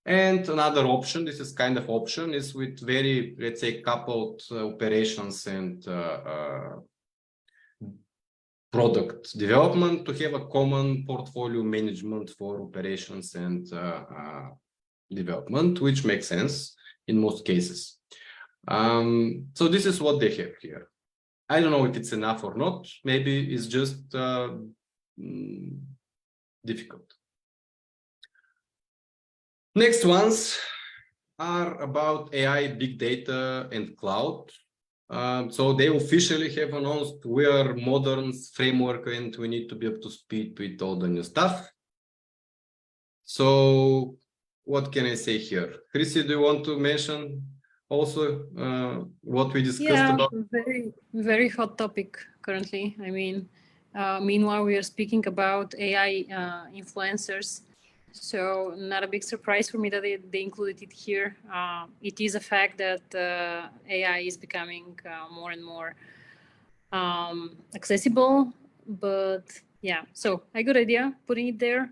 And another option, this is kind of option, is with very, let's say, coupled operations and product development to have a common portfolio management for operations and development, which makes sense in most cases. So this is what they have here. I don't know if it's enough or not. Maybe it's just difficult. Next ones are about AI, big data, and cloud. So they officially have announced we are modern framework and we need to be up to speed with all the new stuff. So what can I say here? Chrissy, do you want to mention also what we discussed about? Very, very hot topic currently. I mean, meanwhile, we are speaking about AI influencers. So not a big surprise for me that they included it here. It is a fact that AI is becoming more and more accessible, but yeah, so a good idea putting it there.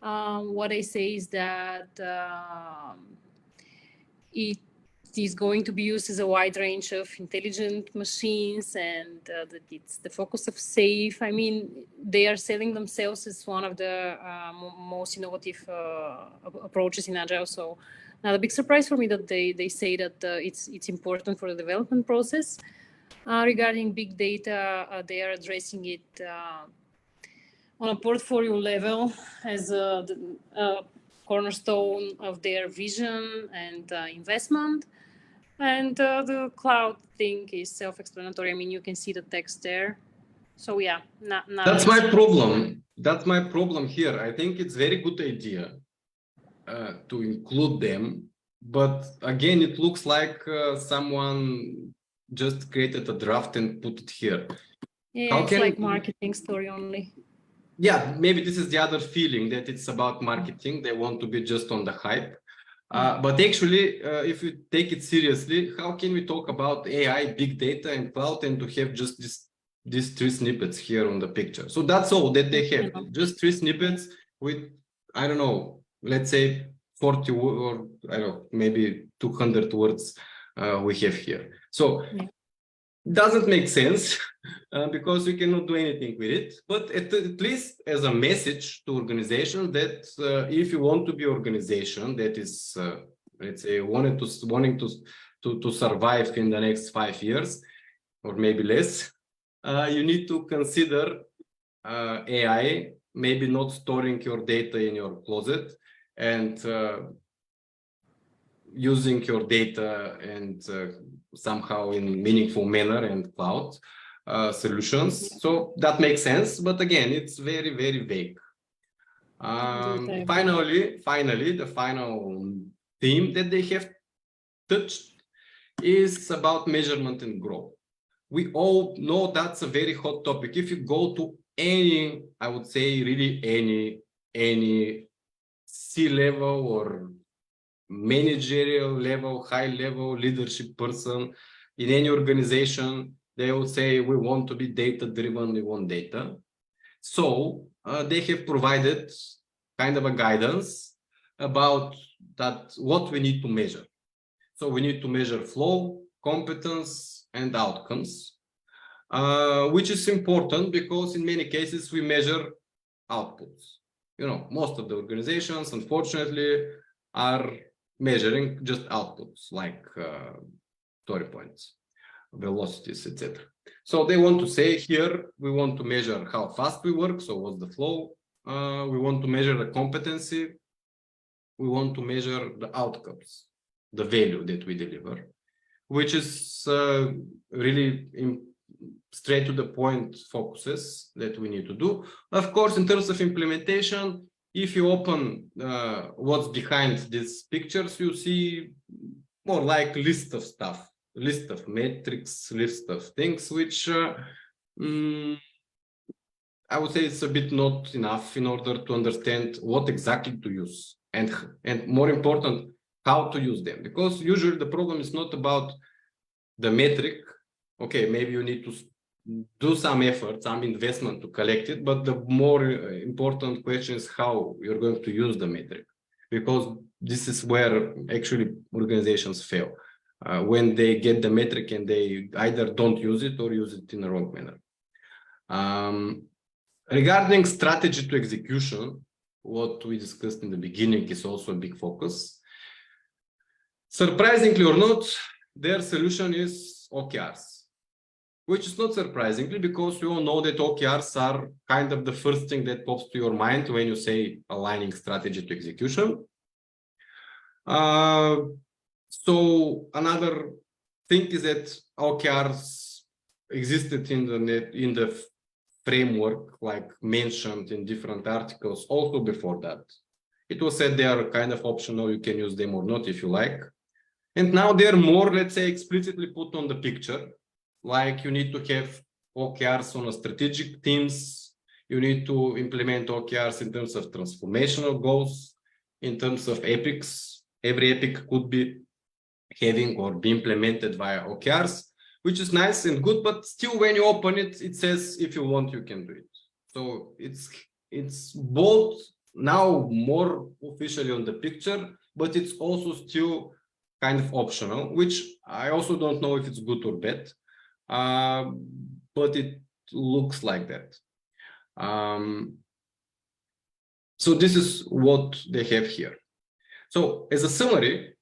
What I say is that it is going to be used as a wide range of intelligent machines, and that it's the focus of SAFe. I mean, they are selling themselves as one of the most innovative approaches in Agile. So not a big surprise for me that they say that it's important for the development process. Regarding big data, they are addressing it on a portfolio level as the cornerstone of their vision and investment. And the cloud thing is self-explanatory. I mean, you can see the text there. So yeah, not That's my problem. That's my problem here. I think it's very good idea to include them, but again, it looks like someone just created a draft and put it here. Yeah, it's like marketing story only. Yeah, maybe this is the other feeling that it's about marketing. They want to be just on the hype. But actually, if you take it seriously, how can we talk about AI, big data, and cloud and to have just these 3 snippets here on the picture? So that's all that they have, just 3 snippets with, I don't know, let's say 40 or I don't know, maybe 200 words we have here. So doesn't make sense because we cannot do anything with it, but at least as a message to organization that if you want to be organization that is let's say wanting to to survive in the next 5 years, or maybe less, you need to consider AI, maybe not storing your data in your closet and using your data and somehow in meaningful manner and cloud solutions. So that makes sense, but again, it's very, very vague. Finally, the final theme that they have touched is about measurement and growth. We all know that's a very hot topic. If you go to any, I would say really any C-level or managerial level, high level leadership person in any organization, they will say, we want to be data driven, we want data. So they have provided kind of a guidance about that, what we need to measure. So we need to measure flow, competence, and outcomes, which is important because in many cases we measure outputs. You know, most of the organizations, unfortunately, are measuring just outputs like story points, velocities, etc. So they want to say here, we want to measure how fast we work. So what's the flow? We want to measure the competency. We want to measure the outcomes, the value that we deliver, which is really straight to the point focuses that we need to do. Of course, in terms of implementation, if you open what's behind these pictures, you see more like list of stuff, list of metrics, list of things, which I would say it's a bit not enough in order to understand what exactly to use and more important, how to use them. Because usually the problem is not about the metric. Okay, maybe you need to do some effort, some investment to collect it, but the more important question is how you're going to use the metric, because this is where actually organizations fail, when they get the metric and they either don't use it or use it in the wrong manner. Regarding strategy to execution, what we discussed in the beginning is also a big focus. Surprisingly or not, their solution is OKRs, which is not surprisingly because we all know that OKRs are kind of the first thing that pops to your mind when you say aligning strategy to execution. So another thing is that OKRs existed in the framework, like mentioned in different articles also before that. It was said they are kind of optional, you can use them or not if you like. And now they're more, let's say, explicitly put on the picture. Like you need to have OKRs on a strategic teams. You need to implement OKRs in terms of transformational goals, in terms of epics. Every epic could be having or be implemented via OKRs, which is nice and good, but still when you open it, it says, if you want, you can do it. So it's both now more officially on the picture, but it's also still kind of optional, which I also don't know if it's good or bad. But it looks like that. So this is what they have here. So as a summary,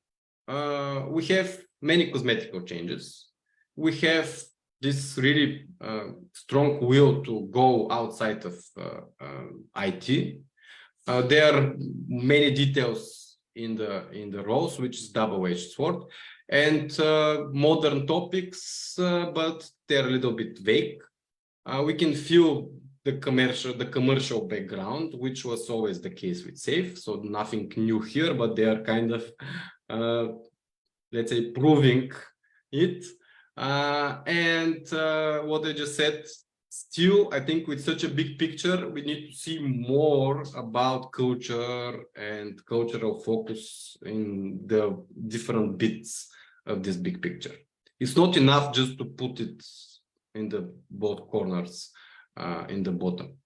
we have many cosmetic changes. We have this really strong will to go outside of IT. There are many details in the roles, which is double-edged sword, and modern topics, but they're a little bit vague. We can feel the commercial background, which was always the case with SAFe, so nothing new here, but they are kind of let's say proving it. And what I just said, still, I think with such a big picture, we need to see more about culture and cultural focus in the different bits of this big picture. It's not enough just to put it in the both corners in the bottom.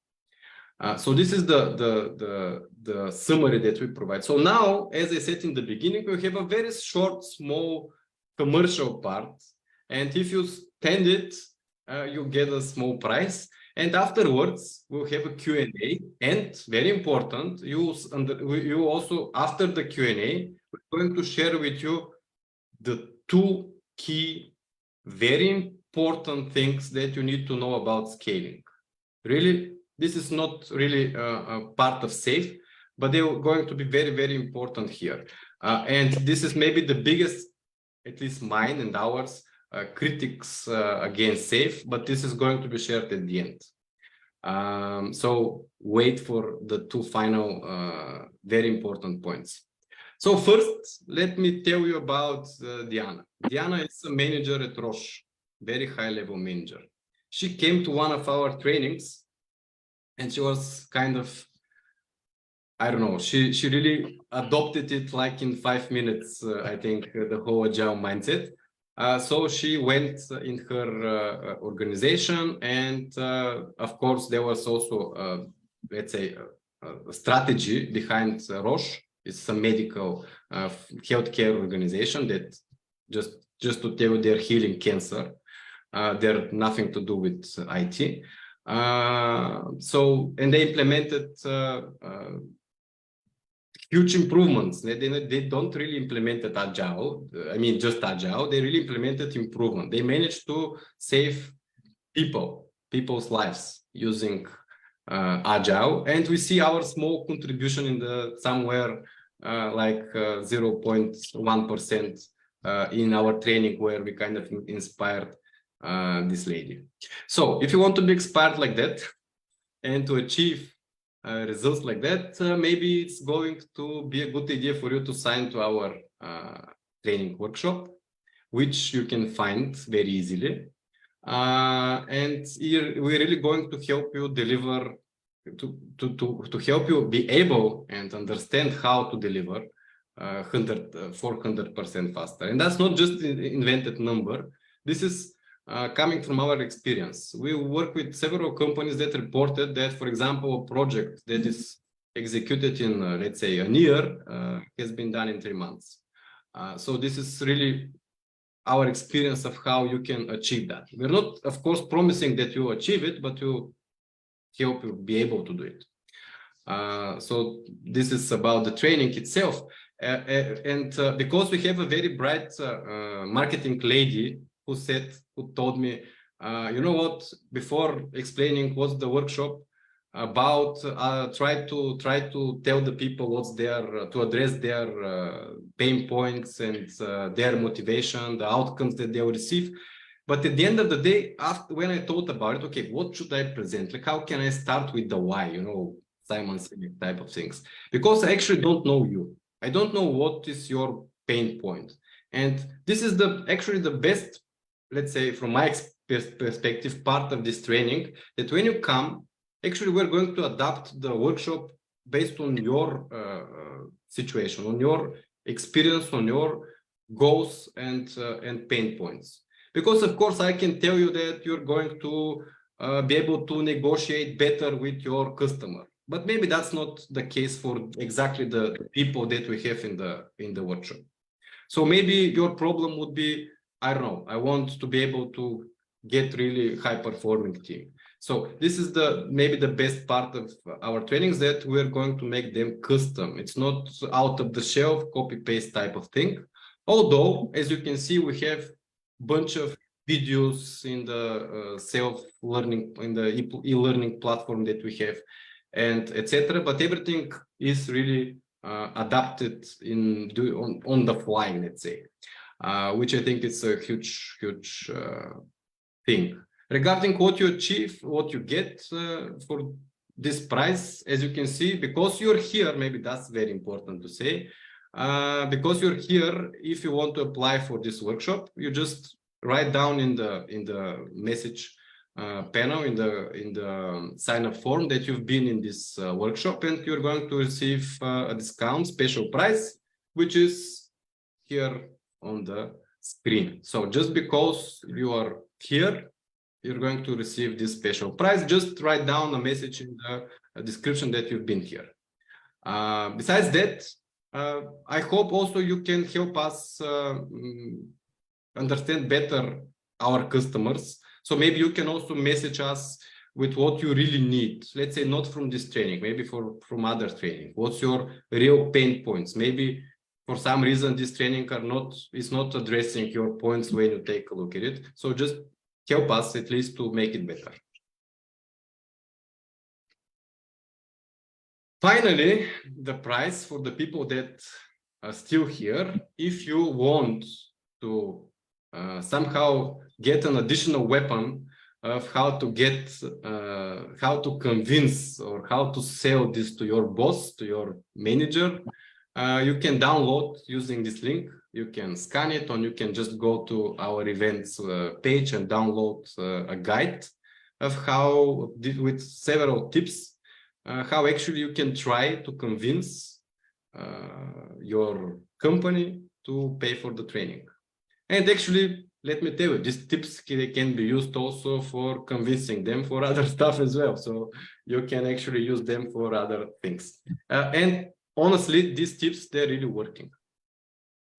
So this is the summary that we provide. So now, as I said in the beginning, we have a very short, small commercial part. And if you spend it, you get a small prize. And afterwards, we'll have a Q&A. And very important, you also, after the Q&A, we're going to share with you the two key, very important things that you need to know about scaling. Really, this is not really a part of SAFe, but they are going to be very, very important here. And this is maybe the biggest, at least mine and ours, critics against SAFe, but this is going to be shared at the end. So wait for the two final very important points. So first, let me tell you about Diana. Diana is a manager at Roche, very high-level manager. She came to one of our trainings and she was kind of, I don't know, she really adopted it like in 5 minutes, I think, the whole agile mindset. So she went in her organization, and of course there was also, let's say, a strategy behind Roche. It's a medical healthcare organization that just to tell you, they're healing cancer. They're nothing to do with IT. So, and they implemented huge improvements. They don't really implement agile. I mean, just agile. They really implemented improvement. They managed to save people's lives using agile, and we see our small contribution in the somewhere like 0.1% in our training, where we kind of inspired this lady. So if you want to be inspired like that and to achieve results like that, maybe it's going to be a good idea for you to sign to our training workshop, which you can find very easily. And here we're really going to help you deliver, to help you be able and understand how to deliver 400% faster. And that's not just an invented number. This is coming from our experience. We work with several companies that reported that, for example, a project that is executed in, let's say, a year has been done in 3 months. So this is really our experience of how you can achieve that. We're not, of course, promising that you achieve it, but to help you be able to do it. So this is about the training itself. And because we have a very bright marketing lady who told me, you know what, before explaining what's the workshop about, try to tell the people what's their, to address their pain points and their motivation, the outcomes that they will receive. But at the end of the day, after when I thought about it, okay, what should I present? Like, how can I start with the why, you know, Simon Sinek type of things? Because I actually don't know you. I don't know what is your pain point. And this is actually the best, let's say, from my perspective, part of this training, that when you come, actually, we're going to adapt the workshop based on your situation, on your experience, on your goals and pain points. Because, of course, I can tell you that you're going to be able to negotiate better with your customer. But maybe that's not the case for exactly the people that we have in the workshop. So maybe your problem would be, I don't know, I want to be able to get really high-performing team. So this is maybe the best part of our trainings, that we're going to make them custom. It's not out of the shelf, copy-paste type of thing. Although, as you can see, we have a bunch of videos in the self-learning, in the e-learning platform that we have, and etc. But everything is really adapted on the fly, let's say, which I think is a huge thing. Regarding what you achieve, what you get for this price, as you can see, because you're here, maybe that's very important to say, because you're here, if you want to apply for this workshop, you just write down in the message panel, in the sign-up form, that you've been in this workshop, and you're going to receive a discount, special price, which is here on the screen. So just because you are here, you're going to receive this special price. Just write down a message in the description that you've been here. Besides that, I hope also you can help us understand better our customers. So maybe you can also message us with what you really need. Let's say not from this training, maybe from other training. What's your real pain points? Maybe for some reason this training is not addressing your points when you take a look at it. So just help us at least to make it better. Finally, the price for the people that are still here. If you want to somehow get an additional weapon of how to get, how to convince or how to sell this to your boss, to your manager, you can download using this link. You can scan it, or you can just go to our events page and download a guide of how, with several tips, how actually you can try to convince your company to pay for the training. And actually, let me tell you, these tips can be used also for convincing them for other stuff as well. So you can actually use them for other things. And honestly, these tips, they're really working.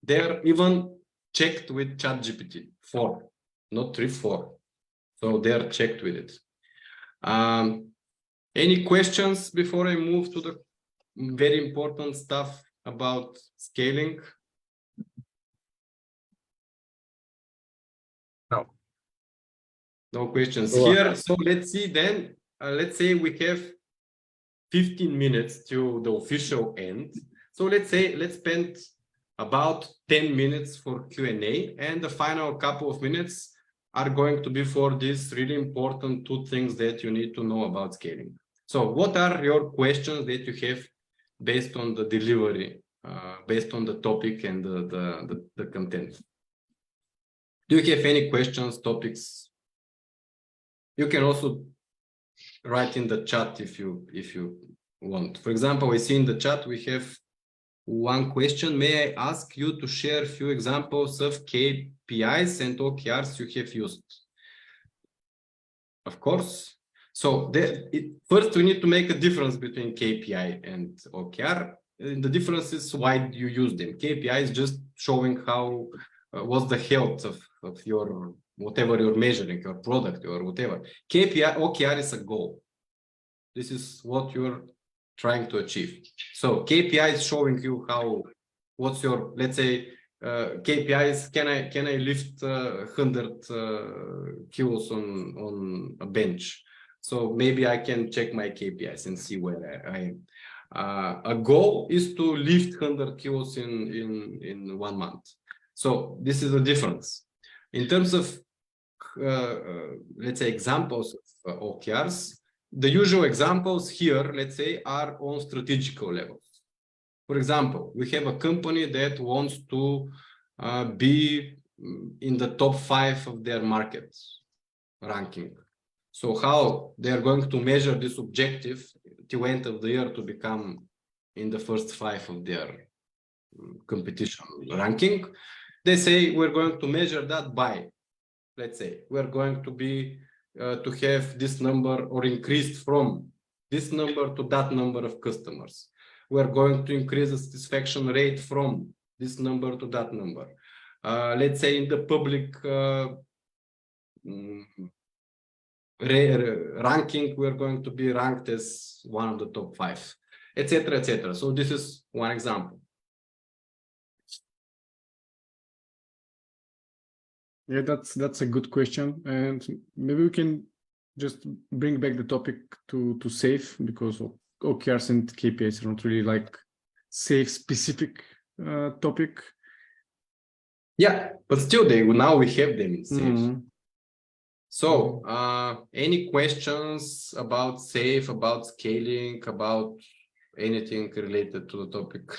They're even checked with ChatGPT 4, not 3.4. So they're checked with it. Any questions before I move to the very important stuff about scaling? No questions here. So let's see then. Let's say we have 15 minutes to the official end. So let's spend about 10 minutes for Q&A, and the final couple of minutes are going to be for these really important 2 things that you need to know about scaling. So what are your questions that you have based on the delivery, based on the topic and the content? Do you have any questions, topics? You can also write in the chat if you want. For example, I see in the chat we have one question. May I ask you to share a few examples of KPIs and OKRs you have used? Of course. So first we need to make a difference between KPI and OKR. The difference is why you use them. KPI is just showing how what's the health of your whatever you're measuring, your product or whatever. OKR is a goal. This is what you're trying to achieve. So KPI is showing you what's your, let's say, KPIs. Can I lift 100 kilos on a bench? So maybe I can check my KPIs and see where I am. A goal is to lift 100 kilos in 1 month. So this is the difference. In terms of, let's say, examples of OKRs, the usual examples here, let's say, are on strategical levels. For example, we have a company that wants to be in the top 5 of their market ranking. So how they are going to measure this objective till end of the year to become in the first 5 of their competition ranking? They say we're going to measure that by, let's say, we're going to be to have this number or increased from this number to that number of customers. We're going to increase the satisfaction rate from this number to that number. Let's say in the public ranking, we're going to be ranked as one of the top 5, etc., etc. So this is one example. Yeah, that's a good question, and maybe we can just bring back the topic to SAFe, because OKRs and KPIs are not really like SAFe specific topic. Yeah, but still, now we have them in SAFe. So, any questions about SAFe, about scaling, about anything related to the topic?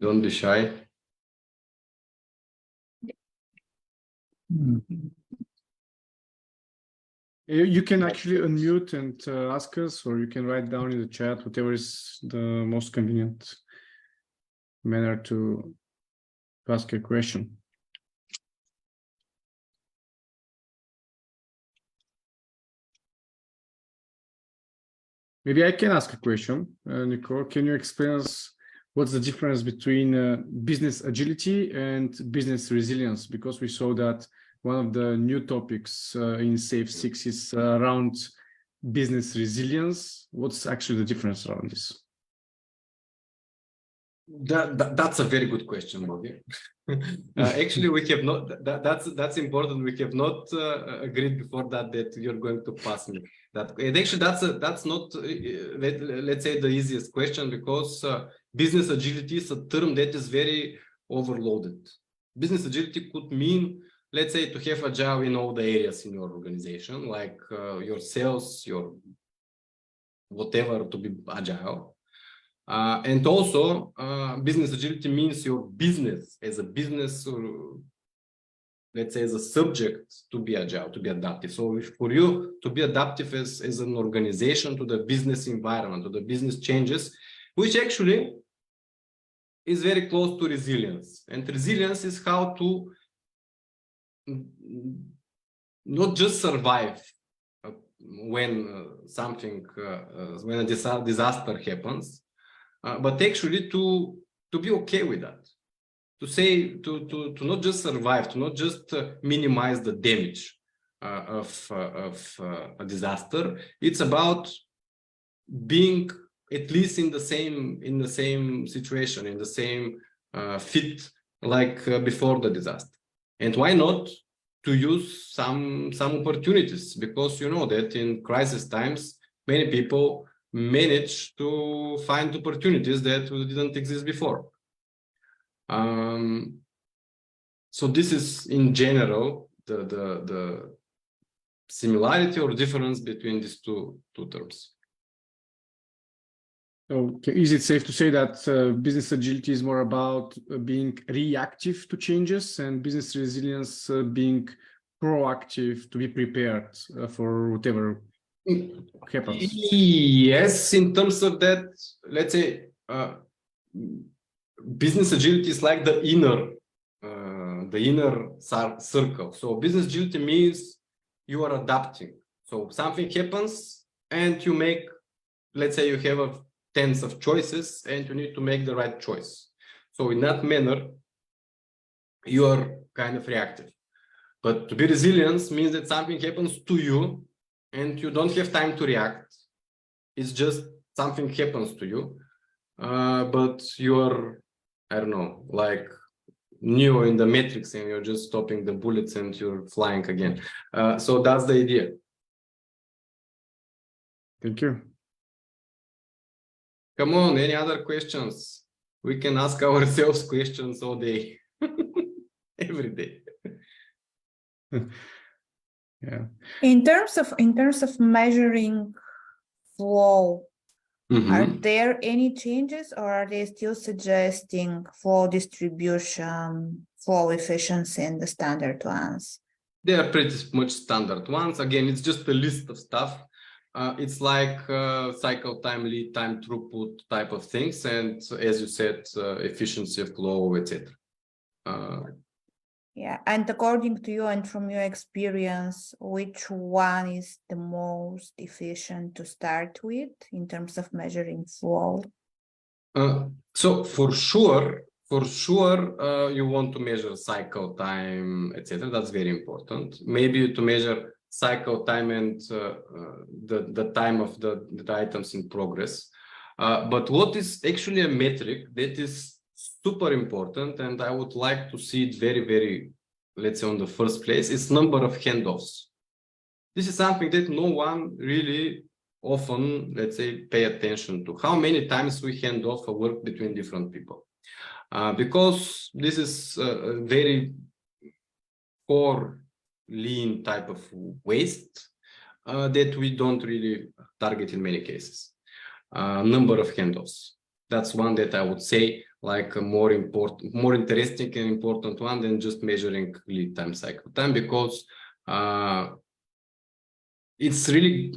Don't be shy. You can actually unmute and ask us, or you can write down in the chat, whatever is the most convenient manner to ask a question. Maybe I can ask a question. Nicole, can you explain us what's the difference between business agility and business resilience? Because we saw that one of the new topics in SAFe 6 is around business resilience. What's actually the difference around this? That's a very good question, Bobby. Actually, we have not. That's important. We have not agreed before that you're going to pass me that. And actually, that's not let's say the easiest question, because business agility is a term that is very overloaded. Business agility could mean, let's say, to have agile in all the areas in your organization, like your sales, your whatever, to be agile. And also, business agility means your business as a business, or let's say as a subject, to be agile, to be adaptive. So for you to be adaptive as an organization to the business environment, to the business changes, which actually is very close to resilience. And resilience is how to not just survive when when a disaster happens, but actually to be okay with that, to say to not just survive, to not just minimize the damage of a disaster. It's about being at least in the same situation, in the same fit like before the disaster. And why not to use some opportunities, because you know that in crisis times many people manage to find opportunities that didn't exist before. So this is in general the similarity or difference between these two terms. Okay. Is it safe to say that business agility is more about being reactive to changes, and business resilience being proactive, to be prepared for whatever happens? Yes, in terms of that, let's say business agility is like the inner circle. So business agility means you are adapting. So something happens and you make, let's say you have tens of choices and you need to make the right choice. So in that manner, you are kind of reactive. But to be resilient means that something happens to you and you don't have time to react. It's just something happens to you, but you're, I don't know, like Neo in the Matrix, and you're just stopping the bullets and you're flying again. So that's the idea. Thank you. Come on, any other questions? We can ask ourselves questions all day, every day. Yeah. In terms of measuring flow, are there any changes, or are they still suggesting flow distribution, flow efficiency in the standard ones? They are pretty much standard ones. Again, it's just a list of stuff. It's like cycle time, lead time, throughput type of things, and as you said, efficiency of flow, etc. Yeah, and according to you and from your experience, which one is the most efficient to start with in terms of measuring flow? So for sure, you want to measure cycle time, etc. That's very important. Maybe to measure cycle time and the time of the items in progress. But what is actually a metric that is super important, and I would like to see it very, very, let's say, on the first place, is number of handoffs. This is something that no one really often, let's say, pay attention to. How many times we hand off a work between different people? Because this is a very core lean type of waste that we don't really target in many cases. Number of handoffs. That's one that I would say like a more interesting and important one than just measuring lead time, cycle time, because it's really,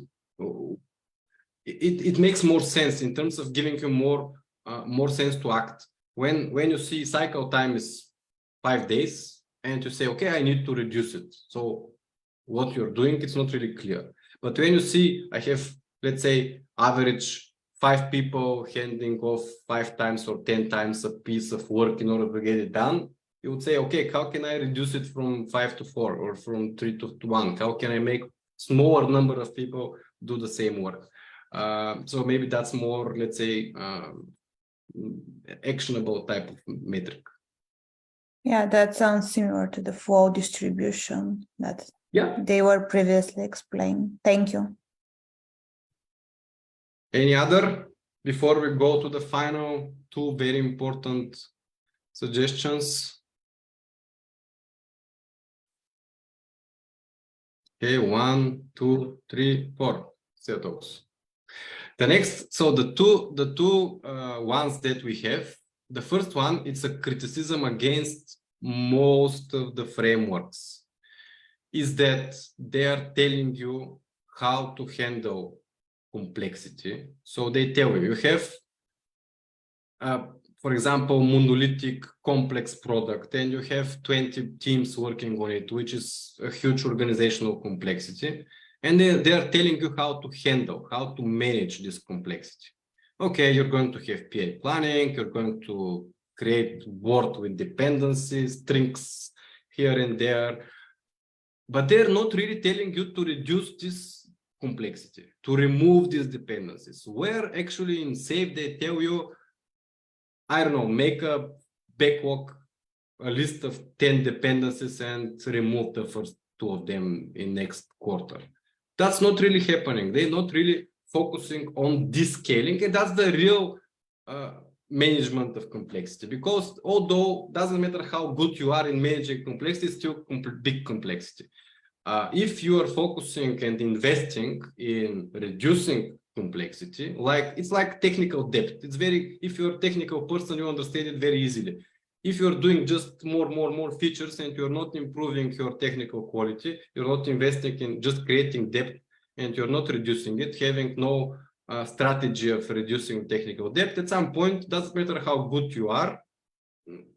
it makes more sense in terms of giving you more sense to act. When you see cycle time is 5 days and you say, okay, I need to reduce it. So what you're doing, it's not really clear. But when you see, I have, let's say, average 5 people handing off 5 times or 10 times a piece of work in order to get it done, you would say, okay, how can I reduce it from 5 to 4 or from 3 to 1? How can I make smaller number of people do the same work? So maybe that's more, let's say, actionable type of metric. Yeah, that sounds similar to the flow distribution that they were previously explained. Thank you. Any other before we go to the final two very important suggestions? Okay, 1, 2, 3, 4 setups. The next, so the two ones that we have, the first one, it's a criticism against most of the frameworks, is that they are telling you how to handle complexity. So they tell you, you have, for example, monolithic complex product, and you have 20 teams working on it, which is a huge organizational complexity. And they are telling you how to handle, how to manage this complexity. Okay, you're going to have PA planning, you're going to create Word with dependencies, strings here and there, but they're not really telling you to reduce this complexity, to remove these dependencies. Where actually in SAFe, they tell you, I don't know, make a backlog, a list of 10 dependencies and remove the first 2 of them in next quarter. That's not really happening. They're not really focusing on descaling, and that's the real management of complexity, because although it doesn't matter how good you are in managing complexity, it's still big complexity. If you are focusing and investing in reducing complexity, it's like technical depth. It's very, if you're a technical person, you understand it very easily. If you're doing just more features and you're not improving your technical quality, you're not investing in just creating depth, and you're not reducing it, having no strategy of reducing technical depth, at some point, doesn't matter how good you are,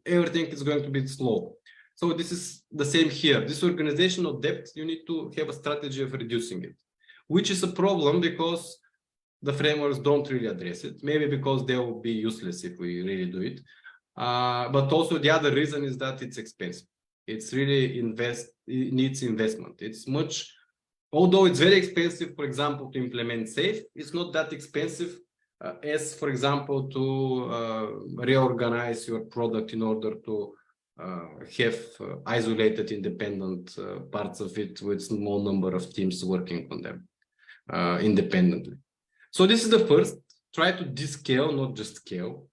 everything is going to be slow. So this is the same here. This organizational depth, you need to have a strategy of reducing it, which is a problem because the frameworks don't really address it, maybe because they will be useless if we really do it. But also the other reason is that it's expensive. It's really it needs investment. It's much, although it's very expensive, for example, to implement SAFe, it's not that expensive as, for example, to reorganize your product in order to have isolated independent parts of it with small number of teams working on them independently. So this is the first, try to descale, not just scale.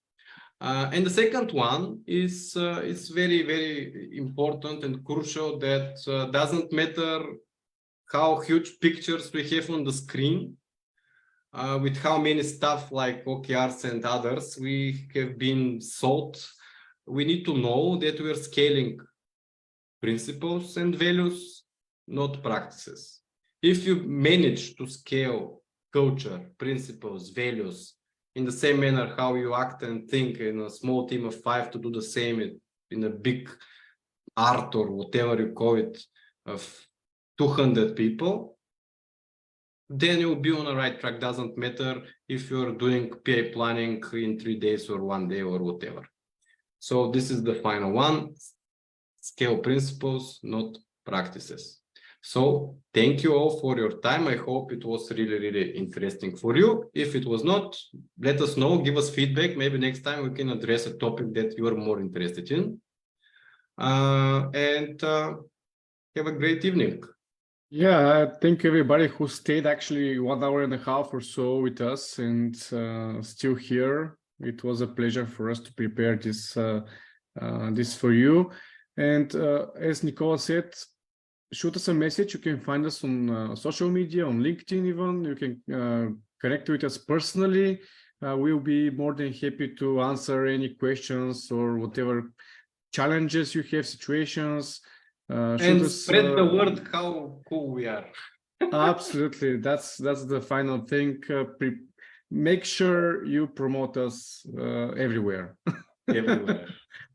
And the second one is very, very important and crucial, that doesn't matter how huge pictures we have on the screen, with how many stuff like OKRs and others we have been sold. We need to know that we are scaling principles and values, not practices. If you manage to scale culture, principles, values in the same manner how you act and think in a small team of 5 to do the same in a big art or whatever you call it of 200 people, then you'll be on the right track. Doesn't matter if you're doing PA planning in 3 days or 1 day or whatever. So this is the final one, scale principles, not practices. So thank you all for your time. I hope it was really, really interesting for you. If it was not, let us know, give us feedback. Maybe next time we can address a topic that you are more interested in. And have a great evening. Yeah, thank you everybody who stayed actually 1 hour and a half or so with us and still here. It was a pleasure for us to prepare this this for you. And as Nicola said, shoot us a message. You can find us on social media, on LinkedIn even. You can connect with us personally. We'll be more than happy to answer any questions or whatever challenges you have, situations. And spread the word how cool we are. Absolutely, that's the final thing. Make sure you promote us everywhere. Everywhere.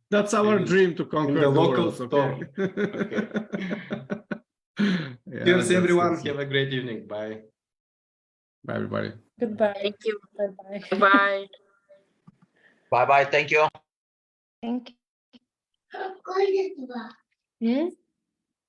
That's our dream, to conquer in the local world, store. Okay? Yeah, Cheers, everyone. Have a great evening. Bye. Bye, everybody. Goodbye. Thank you. Bye-bye. Bye. Bye-bye. Thank you. Thank you. Hmm?